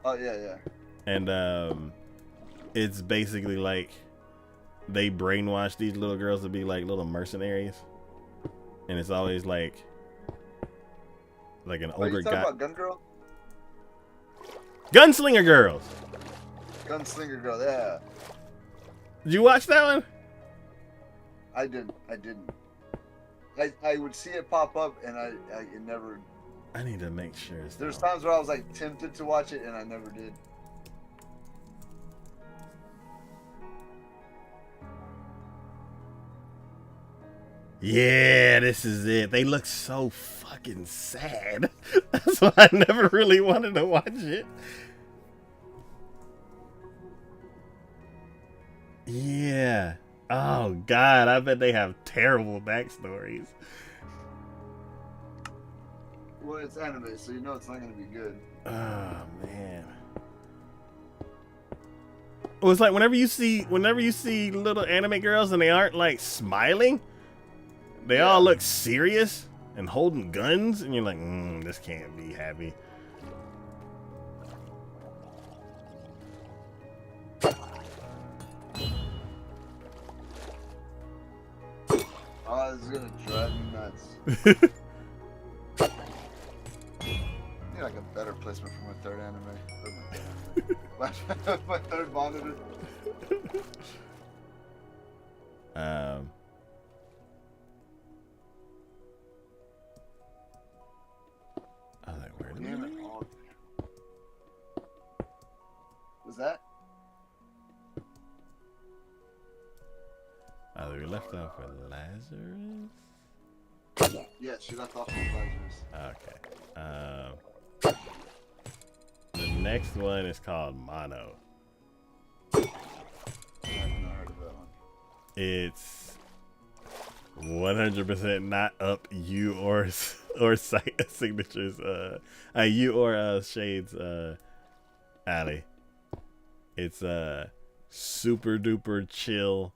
Oh yeah. And it's basically like they brainwash these little girls to be like little mercenaries, and it's always like an older guy. About Gun Girl? Gunslinger Girls. Gunslinger Girl, yeah. Did you watch that one? I didn't. I would see it pop up, and it never. I need to make sure. There's times where I was like tempted to watch it, and I never did. Yeah, this is it. They look so fucking sad. That's why I never really wanted to watch it. Yeah. Oh, God. I bet they have terrible backstories. Well, it's anime, so you know it's not going to be good. Oh, man. Well, it's like whenever you see little anime girls and they aren't, like, smiling, they all look serious and holding guns, and you're like, this can't be happy. Oh, this is gonna drive me nuts. I need like a better placement for my third anime. My third monitor. I was like, where did Damn it. Was that? Oh, we left off with Lazarus? Yeah, she left off with Lazarus. Okay. The next one is called Mono. I have not heard of that one. It's 100% not up you or signatures. You or Shade's alley. It's super duper chill.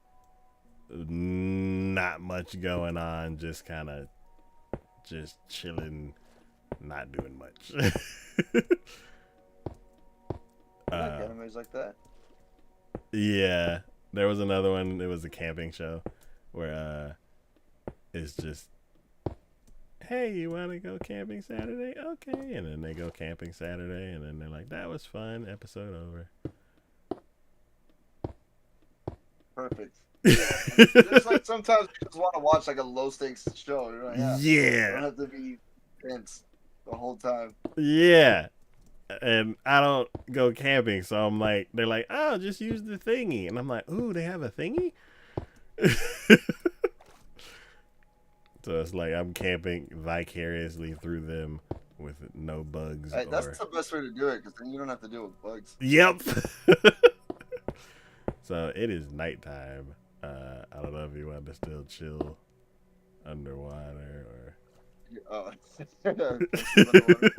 Not much going on, just chilling, not doing much. I like animes like that. Yeah, there was another one. It was a camping show where it's just, hey, you want to go camping Saturday? Okay, and then they go camping Saturday, and then they're like, that was fun. Episode over. Perfect. It's like sometimes you just want to watch like a low stakes show. You're like, yeah. You don't have to be tents the whole time. Yeah. And I don't go camping, so I'm like, they're like, oh, just use the thingy. And I'm like, ooh, they have a thingy? So it's like I'm camping vicariously through them with no bugs Hey, that's or. the best way to do it because then you don't have to deal with bugs. Yep. So it is nighttime. I don't know if you want to still chill underwater or. Oh, let's live underwater.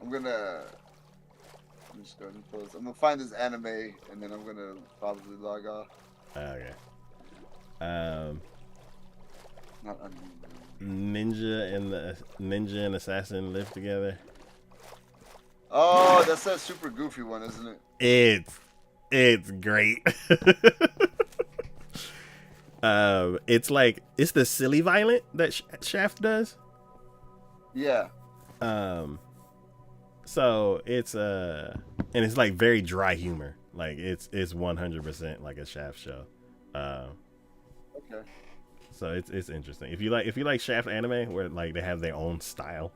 I'm gonna. I'm just going to close. I'm gonna find this anime and then I'm gonna probably log off. Okay. Um, Not un- Ninja and assassin live together. Oh, that's that super goofy one, isn't it? It's great. It's like it's the silly violent that Shaft does. Yeah. Um, so it's and it's like very dry humor. Like it's 100% like a Shaft show. Um, Okay. so it's interesting. If you like Shaft anime where like they have their own style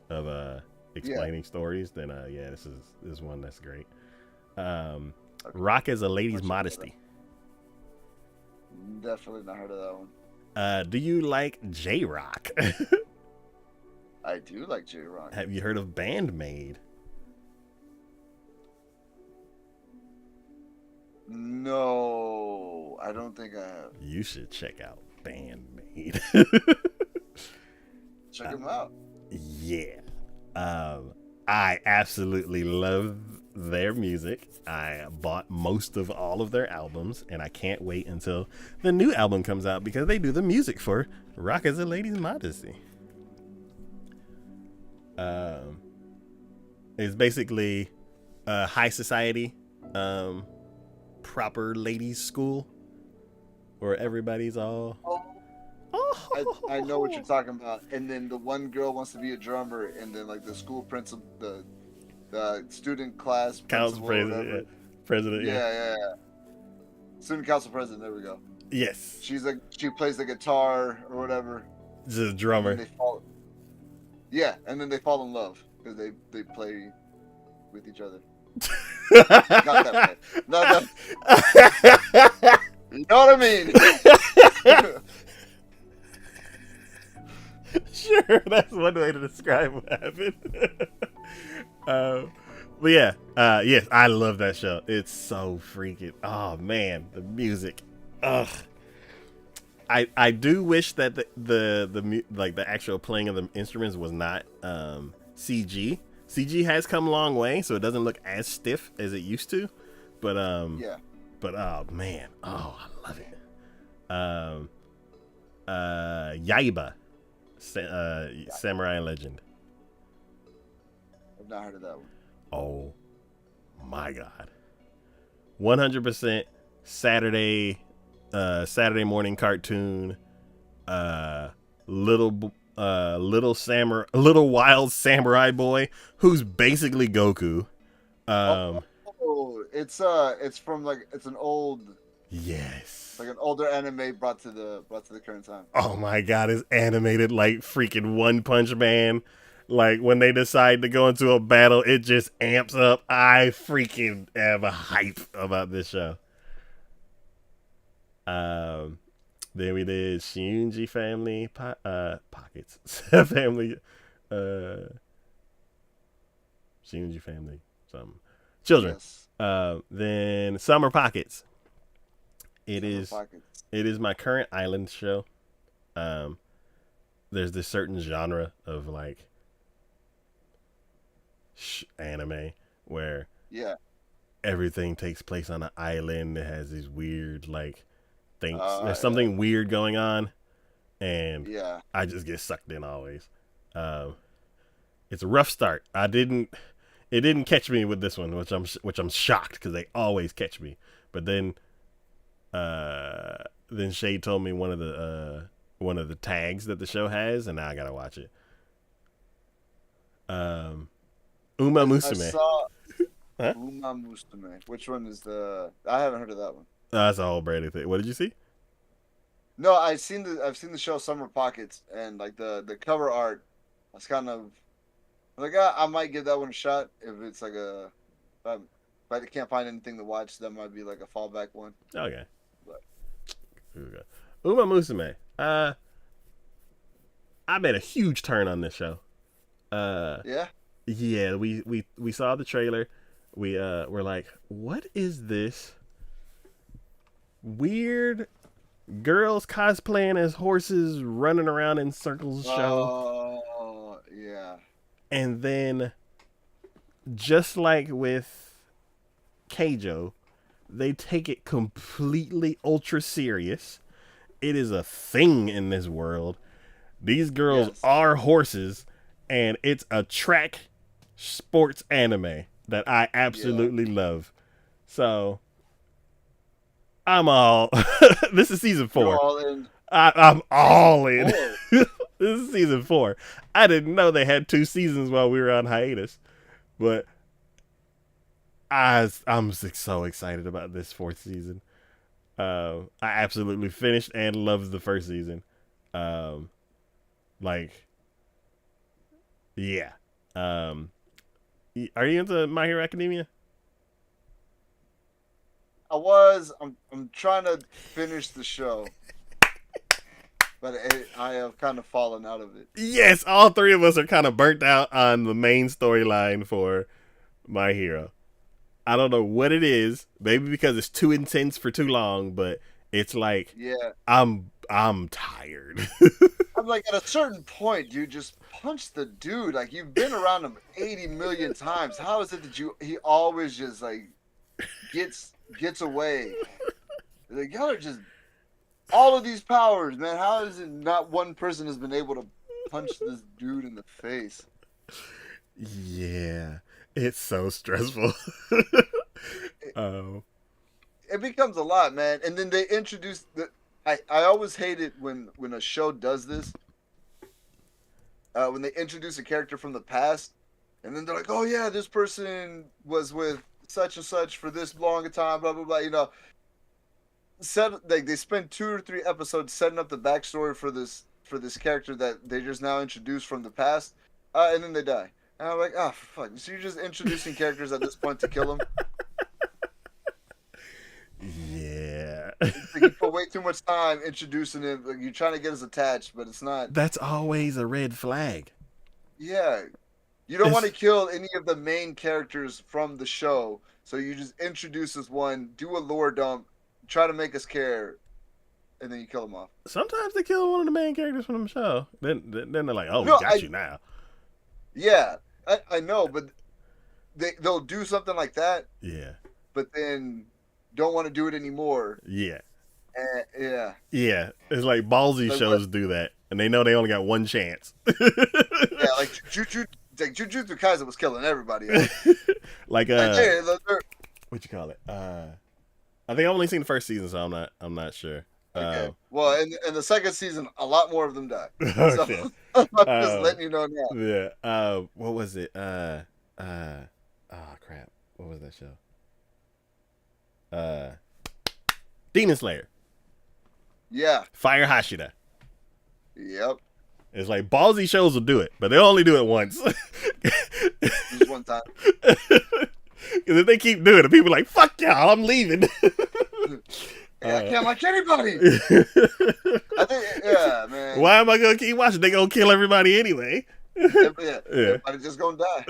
of Yeah. explaining stories, then yeah, this is one that's great. Um, Okay. Rock is a I'll lady's check that modesty. out. Definitely not heard of that one. Do you like J Rock? I do like J Rock. Have you heard of Bandmade? No, I don't think I have. You should check out Bandmade. Check him out. Yeah. I absolutely love their music. I bought most of all of their albums, and I can't wait until the new album comes out because they do the music for Rock is a Lady's Modesty. Um, it's basically a high society, proper ladies' school where everybody's all. Oh, I know what you're talking about. And then the one girl wants to be a drummer, and then like the school principal, the student class Council principal, or president, whatever. yeah. President, yeah. Yeah. Student council president. There we go. Yes, She's like she plays the guitar or whatever. just a And drummer. they fall. Yeah, and then they fall in love because they play with each other. Not that way. No, you know what I mean. Sure, that's one way to describe what happened. But yeah, yes, I love that show. It's so freaking. Oh man, the music. Ugh. I do wish that like the actual playing of the instruments was not CG. CG has come a long way, so it doesn't look as stiff as it used to. But Yeah. but oh man, oh I love it. Yaiba, Samurai Legend. I've not heard of that one. Oh my god, 100% Saturday morning cartoon. Little wild samurai boy who's basically Goku. Oh, it's from like it's an old, Yes. like an older anime brought to the current time. Oh my god, it's animated like freaking One Punch Man. Like when they decide to go into a battle, it just amps up. I freaking am hype about this show. Um, then we did Shunji Family Pockets Family Shunji Family something Children. Yes. Then Summer Pockets. It Summer is Pockets. it is my current island show. Um, there's this certain genre of like anime where Yeah. everything takes place on an island. It has these weird like things. There's Yeah. something weird going on, and Yeah. I just get sucked in always. It's a rough start. It didn't catch me with this one, which I'm shocked because they always catch me. But then Shade told me one of the tags that the show has, and now I gotta watch it. Uma I Musume. saw Huh? Uma Musume. Which one is the? I haven't heard of that one. That's a whole brand new thing. What did you see? No, I've seen the show Summer Pockets, and like the cover art. I was kind of like, I might give that one a shot if it's like if I can't find anything to watch, that might be like a fallback one. Okay. But Here we go. Uma Musume. I made a huge turn on this show. Uh, yeah, yeah, we saw the trailer. We were like, what is this weird girls cosplaying as horses running around in circles show? oh yeah, And then, just like with Keijo, they take it completely ultra serious. It is a thing in this world. These girls yes, are horses, and it's a track sports anime that I yeah. absolutely love. So I'm all. This is season You're 4. all in I'm season all in. 4. This is season 4. I didn't know they had 2 seasons while we were on hiatus, but I'm so excited about this 4th season. I absolutely finished and loved the first season. Um, like, yeah. Um, are you into My Hero Academia? I'm trying to finish the show, but I have kind of fallen out of it. Yes, all 3 of us are kind of burnt out on the main storyline for My Hero. I don't know what it is. Maybe because it's too intense for too long, but it's like Yeah, I'm tired. I'm like, at a certain point, you just punch the dude. Like, you've been around him 80 million times. How is it that he always just like gets away? Like, y'all are just all of these powers, man. How is it not one person has been able to punch this dude in the face? Yeah, it's so stressful. It, Oh, it becomes a lot, man. And then they introduce the. I always hate it when a show does this. When they introduce a character from the past, and then they're like, "Oh yeah, this person was with such and such for this long a time." Blah blah blah. Like they spend 2 or 3 episodes setting up the backstory for this character that they just now introduced from the past, and then they die. And I'm like, oh fuck! So you're just introducing characters at this point to kill them? yeah. It's like you put way too much time introducing him. Like, you're trying to get us attached, but it's not. That's always a red flag. Yeah, you don't want to It's kill any of the main characters from the show, so you just introduce this one, do a lore dump, try to make us care, and then you kill them off. sometimes they kill one of the main characters from the show. Then they're like, "Oh, we No, got you now." yeah, I know, but they'll do something like that, Yeah, but then don't want to do it anymore. yeah, Yeah, yeah. It's like ballsy like what? shows do that, and they know they only got one chance. Yeah, like Jujutsu Kaisen was killing everybody else. Like Like, hey, what you call it? I think I've only seen the first season, so I'm not sure. okay. Well, in the second season, a lot more of them die. So Okay. I'm just Uh, letting you know now. yeah. What was it? Oh crap. What was that show? Uh, Demon Slayer. Yeah. Fire Hashira. Yep. It's like ballsy shows will do it, but they only do it once. Just one time. Because if they keep doing it, people are like, fuck y'all, I'm leaving. Hey, I can't like anybody. I think, yeah, man. Why am I going to keep watching? They going to kill everybody anyway. Yeah, Yeah. everybody's just gonna die.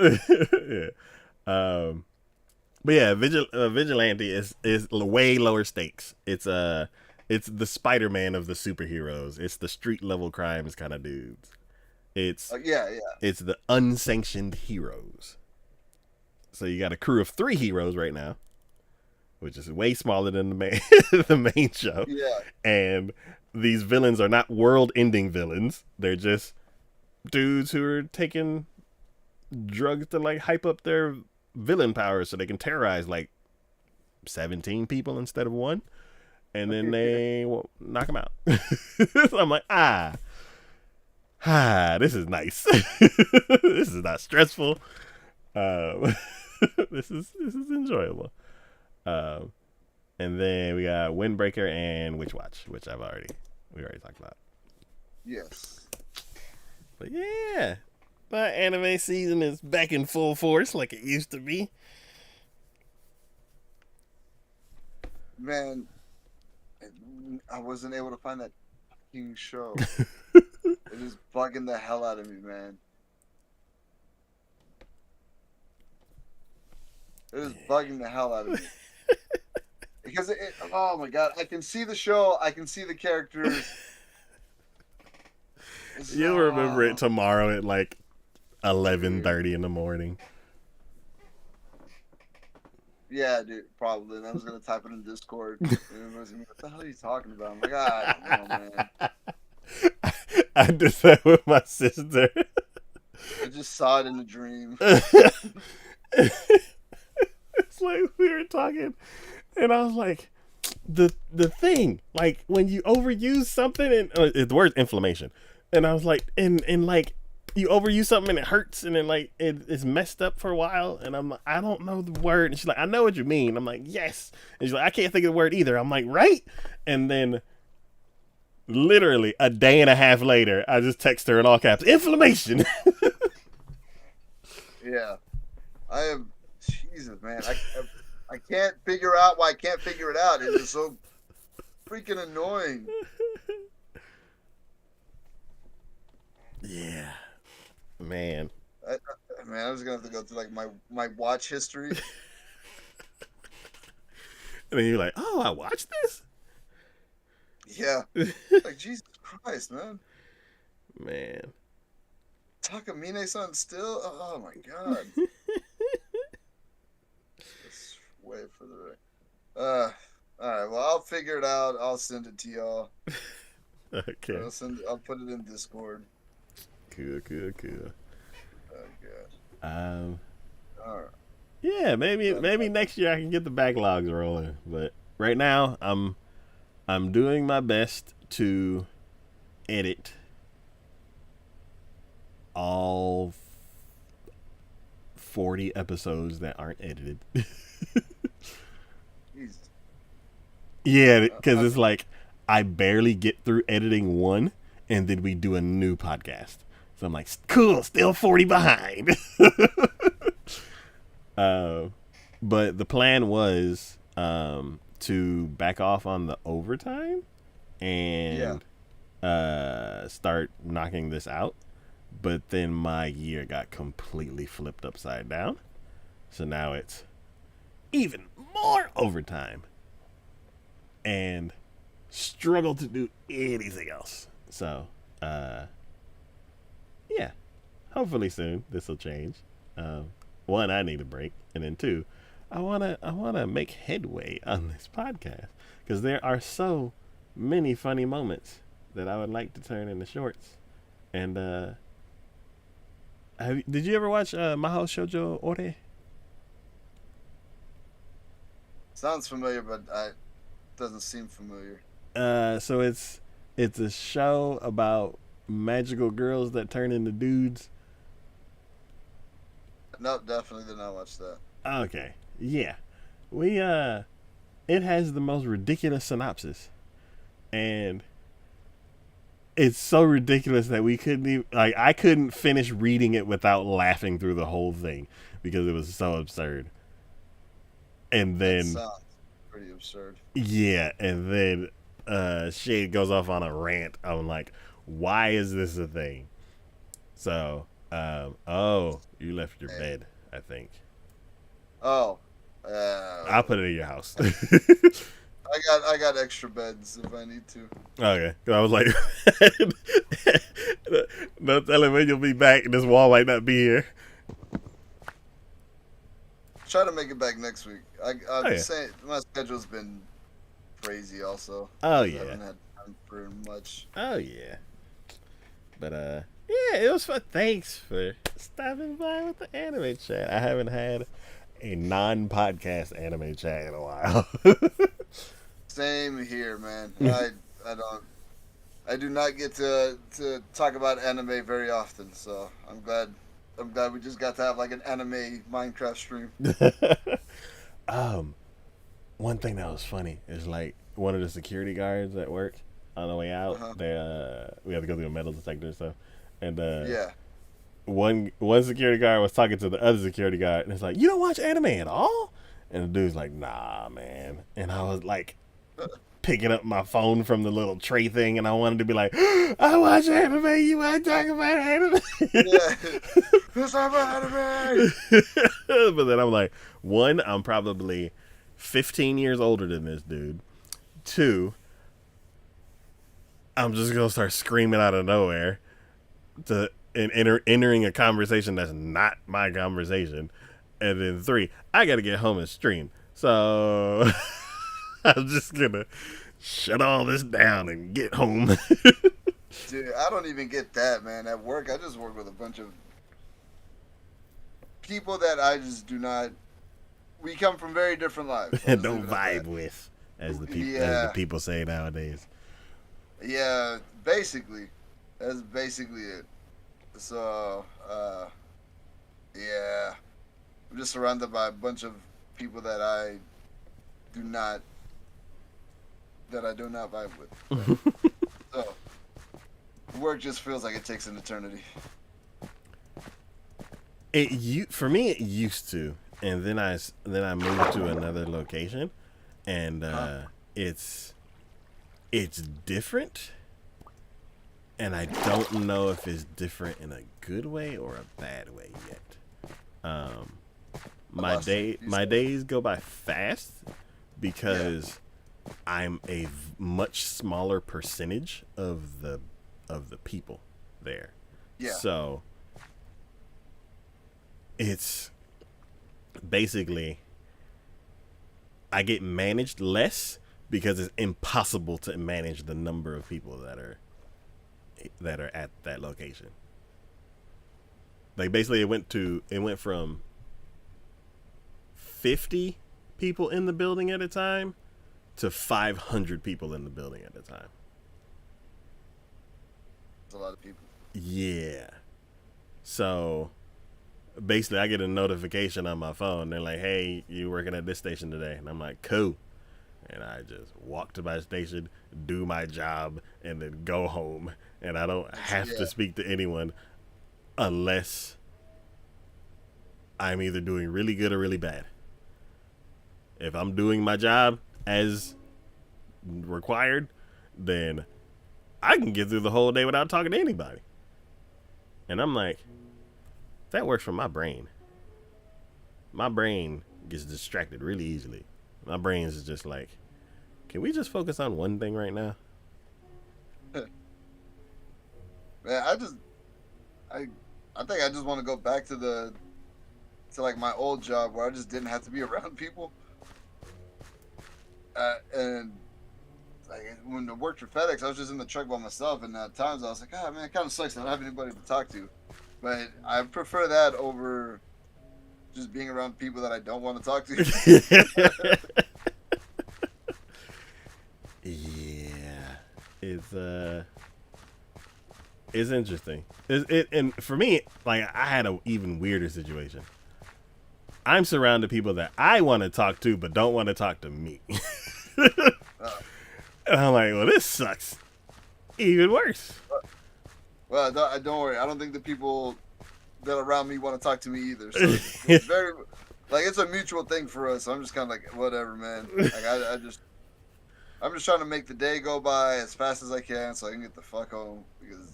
Yeah. But yeah, Vigilante is way lower stakes. It's the Spider-Man of the superheroes. It's the street level crimes kind of dudes. It's Yeah, yeah. it's the unsanctioned heroes. So you got a crew of 3 heroes right now, which is way smaller than the main the main show. Yeah. And these villains are not world-ending villains. They're just dudes who are taking drugs to like hype up their villain powers so they can terrorize like 17 people instead of 1, and then they knock them out. So I'm like, this is nice. This is not stressful. Um, this is enjoyable. Um, and then we got Windbreaker and Witch Watch, which I've already We already talked about. Yes. But yeah, my anime season is back in full force like it used to be. Man, I wasn't able to find that fucking show. It is bugging the hell out of me, man. It is bugging the hell out of me. Because oh my god, I can see the show, I can see the characters. You'll remember it tomorrow at like 11:30 in the morning. Yeah, dude, probably. And I was gonna type it in Discord. And everyone's gonna be, what the hell are you talking about? I'm like, I don't know, man. I did that with my sister. I just saw it in a dream. It's like we were talking, and I was like, the thing, like when you overuse something, and the word's inflammation, and I was like, and like you overuse something and it hurts, and then like it's messed up for a while, and I'm like, I don't know the word, and she's like, I know what you mean. I'm like, yes, and she's like, I can't think of the word either. I'm like, right, and then literally a day and a half later, I just text her in all caps, inflammation. Yeah, I am. Jesus, man, I can't figure out why I can't figure it out. It is so freaking annoying. Yeah, man. I was gonna have to go through like my watch history. And then you're like, oh, I watched this? Yeah. Like, Jesus Christ, man. Man. Takamine-san still? Oh my god. It's way further away. Alright, well, I'll figure it out. I'll send it to y'all. Okay. I'll put it in Discord. Cool. Oh god. Alright. Yeah, maybe next year I can get the backlogs rolling. But right now I'm doing my best to edit all 40 episodes that aren't edited. Yeah, because it's like I barely get through editing one, and then we do a new podcast. So I'm like, cool, still 40 behind. But the plan was to back off on the overtime and start knocking this out. But then my year got completely flipped upside down. So now it's even more overtime. And struggle to do anything else. So, yeah. Hopefully soon this will change. One, I need a break. And then two, I wanna make headway on this podcast. Because there are so many funny moments that I would like to turn into shorts. And did you ever watch Mahou Shoujo Ore? Sounds familiar, but it doesn't seem familiar. So it's a show about magical girls that turn into dudes. No, definitely did not watch that. Okay. Yeah. It has the most ridiculous synopsis. And it's so ridiculous that we couldn't even, like, I couldn't finish reading it without laughing through the whole thing because it was so absurd. And then That sounds pretty absurd. Yeah, and then Shade goes off on a rant on like, why is this a thing? So, you left your bed, I think. Oh, I'll put it in your house. I got extra beds if I need to. Okay, 'cause I was like, no telling when you'll be back, and this wall might not be here. Try to make it back next week. Saying my schedule's been crazy. Also, Oh I yeah. haven't had time for much. Oh yeah. But yeah, it was fun. Thanks for stopping by with the anime chat. I haven't had a non-podcast anime chat in a while. Same here, man. I do not get to talk about anime very often, so I'm glad we just got to have like an anime Minecraft stream. One thing that was funny is like one of the security guards at work, on the way out. Uh-huh. We had to go through a metal detector and stuff, and Yeah. one security guard was talking to the other security guard, and it's like, "You don't watch anime at all?" And the dude's like, "Nah, man." And I was like, picking up my phone from the little tray thing, and I wanted to be like, "I watch anime. You want to talk about anime?" Yeah. Let's talk about anime. But then I'm like, one, I'm probably 15 years older than this dude. Two, I'm just gonna start screaming out of nowhere and entering a conversation that's not my conversation. And then three, I gotta get home and stream. So I'm just gonna shut all this down and get home. Dude, I don't even get that, man. At work, I just work with a bunch of people that I just do not. We come from very different lives. I'll just Don't leave it at vibe with, as the Yeah. people say nowadays. Yeah, basically. That's basically it. So, yeah. I'm just surrounded by a bunch of people that I do not vibe with. So, work just feels like it takes an eternity. For me it used to, and then I moved to another location, and it's different, and I don't know if it's different in a good way or a bad way yet. My days go by fast because I'm a much smaller percentage of the people there. Yeah. So it's basically I get managed less because it's impossible to manage the number of people that are at that location. Like basically it went from 50 people in the building at a time to 500 people in the building at a time. That's a lot of people. Yeah. So basically I get a notification on my phone. They're like, "Hey, you working at this station today?" And I'm like, "Cool." And I just walk to my station, do my job, and then go home. And I don't have to speak to anyone unless I'm either doing really good or really bad. If I'm doing my job as required, then I can get through the whole day without talking to anybody. And I'm like, that works for my brain. My brain gets distracted really easily. My brain is just like, can we just focus on one thing right now? Man, I think I just want to go back to like my old job where I just didn't have to be around people. And like when I worked for FedEx, I was just in the truck by myself, and at times I was like, "Ah, man, it kind of sucks. I don't have anybody to talk to." But I prefer that over just being around people that I don't want to talk to. Yeah, it's interesting. And for me, like I had an even weirder situation. I'm surrounded by people that I want to talk to, but don't want to talk to me. And I'm like, well, this sucks. Even worse. Well, don't worry. I don't think the people that are around me want to talk to me either. So it's very, like, it's a mutual thing for us. I'm just kind of like, whatever, man. Like, I'm just trying to make the day go by as fast as I can so I can get the fuck home. Because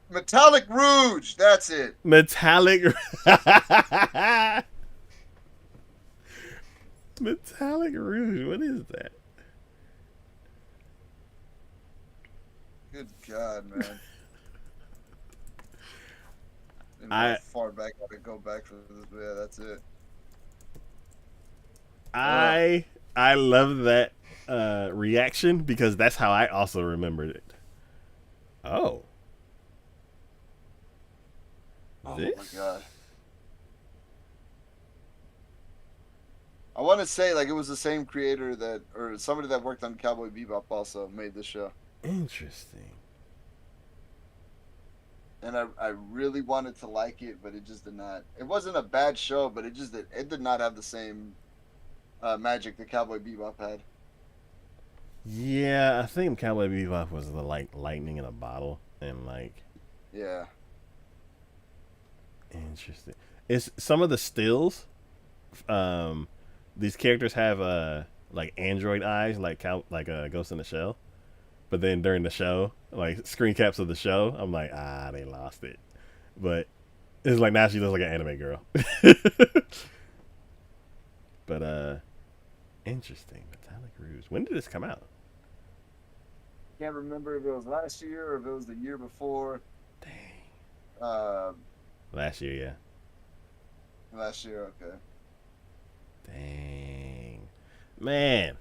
Metallic Rouge, that's it. Metallic Metallic Rouge, what is that? Good God, man. And how far back I could go back for this, but yeah, that's it. I love that reaction because that's how I also remembered it. Oh. Oh This? my God. I want to say like it was the same creator or somebody that worked on Cowboy Bebop also made this show. Interesting. And I really wanted to like it, but it just did not. It wasn't a bad show, but it did not have the same magic that Cowboy Bebop had. Yeah, I think Cowboy Bebop was the like lightning in a bottle, and like Yeah. interesting. It's some of the stills. Um, these characters have like android eyes, like Ghost in the Shell. But then during the show, like screen caps of the show, I'm like, they lost it. But it's like now she looks like an anime girl. But interesting. Metallic Rouge. When did this come out? Can't remember if it was last year or if it was the year before. Dang. Uh, Last year, yeah. last year, okay. Dang. Man,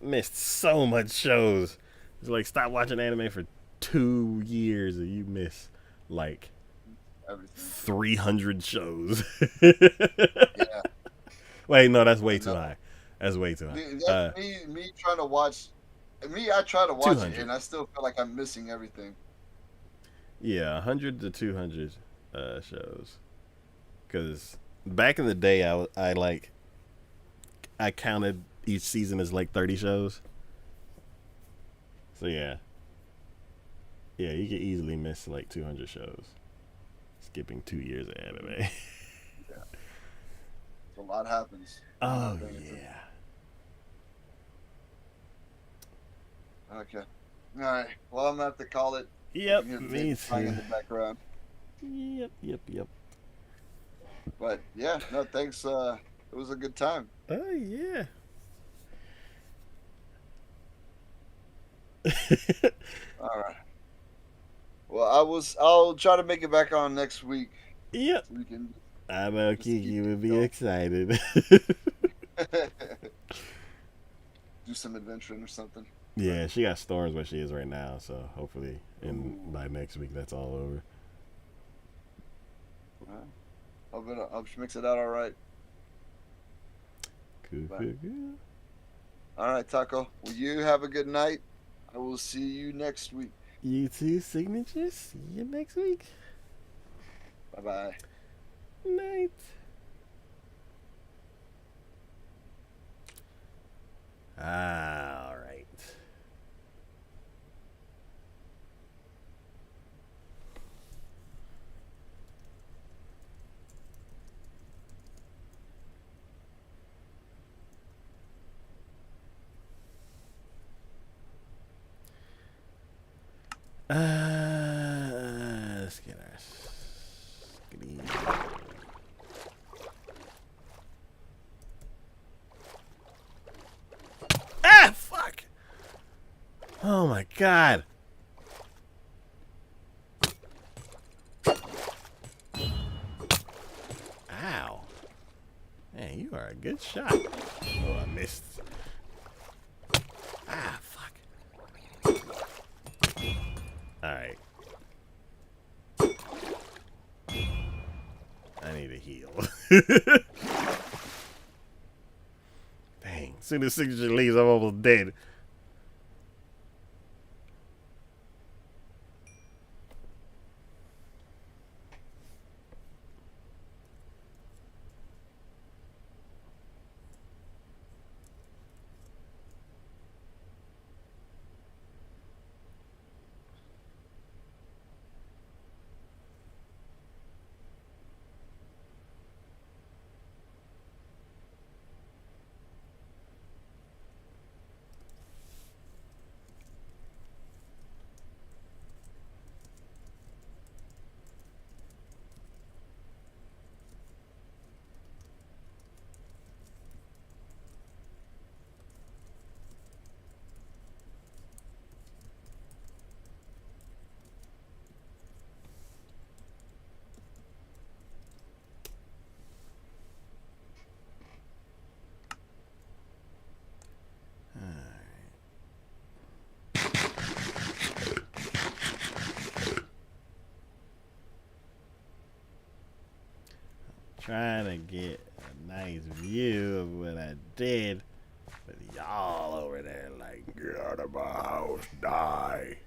missed so much shows. It's like stop watching anime for 2 years and you miss like Everything. 300 shows. Yeah. Wait, no, that's I way too know. high. That's way too high. That's me trying to watch. Me, I try to watch it, 200. and I still feel like I'm missing everything. Yeah, 100 to 200 shows. Because back in the day, I counted each season as like 30 shows. So yeah, you could easily miss like 200 shows, skipping 2 years of anime. Yeah. So a lot happens. I'm Oh not paying attention. yeah. Okay. All right. Well, I'm gonna have to call it. I Yep, can hear me David crying too. in the background. Yep. But yeah, no, thanks. It was a good time. Oh yeah. All right. Well, I'll try to make it back on next week Yep. so we can I know just Kiki keep would things be going. excited. Do some adventuring or something. But Yeah, she got storms where she is right now, so hopefully in ooh, by next week that's all over. all right. I'll mix it out all right. Cool, But cool, cool. all right, Taco. Well, you have a good night. I will see you next week. You two signatures. See you next week. Bye bye. Night. All right. Let's get our skitty. Ah, fuck! Oh my god! Ow! Man, you are a good shot. Oh, I missed. Ah, fuck. All right. I need a heal. Dang. As soon as signature leaves, I'm almost dead. Trying to get a nice view of what I did. But y'all over there like, get out of my house, die.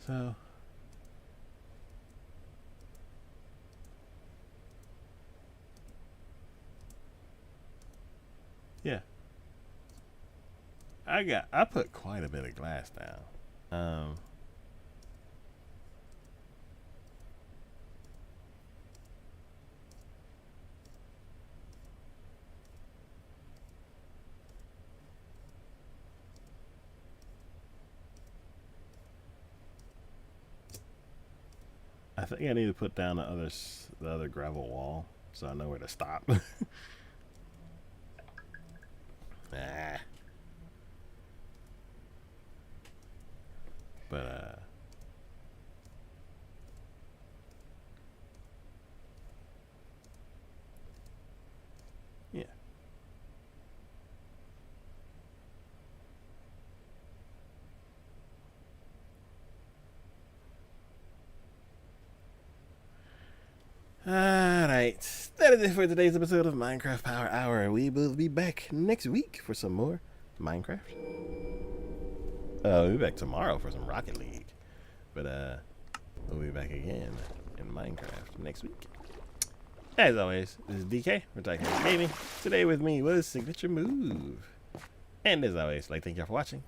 So yeah, I put quite a bit of glass down. Um, I think I need to put down the other gravel wall so I know where to stop. Ah, but yeah. Alright, that is it for today's episode of Minecraft Power Hour. We will be back next week for some more Minecraft. We'll be back tomorrow for some Rocket League. But we'll be back again in Minecraft next week. As always, this is DK for Tycoon Gaming. Today with me was Signature Move. And as always, thank y'all for watching.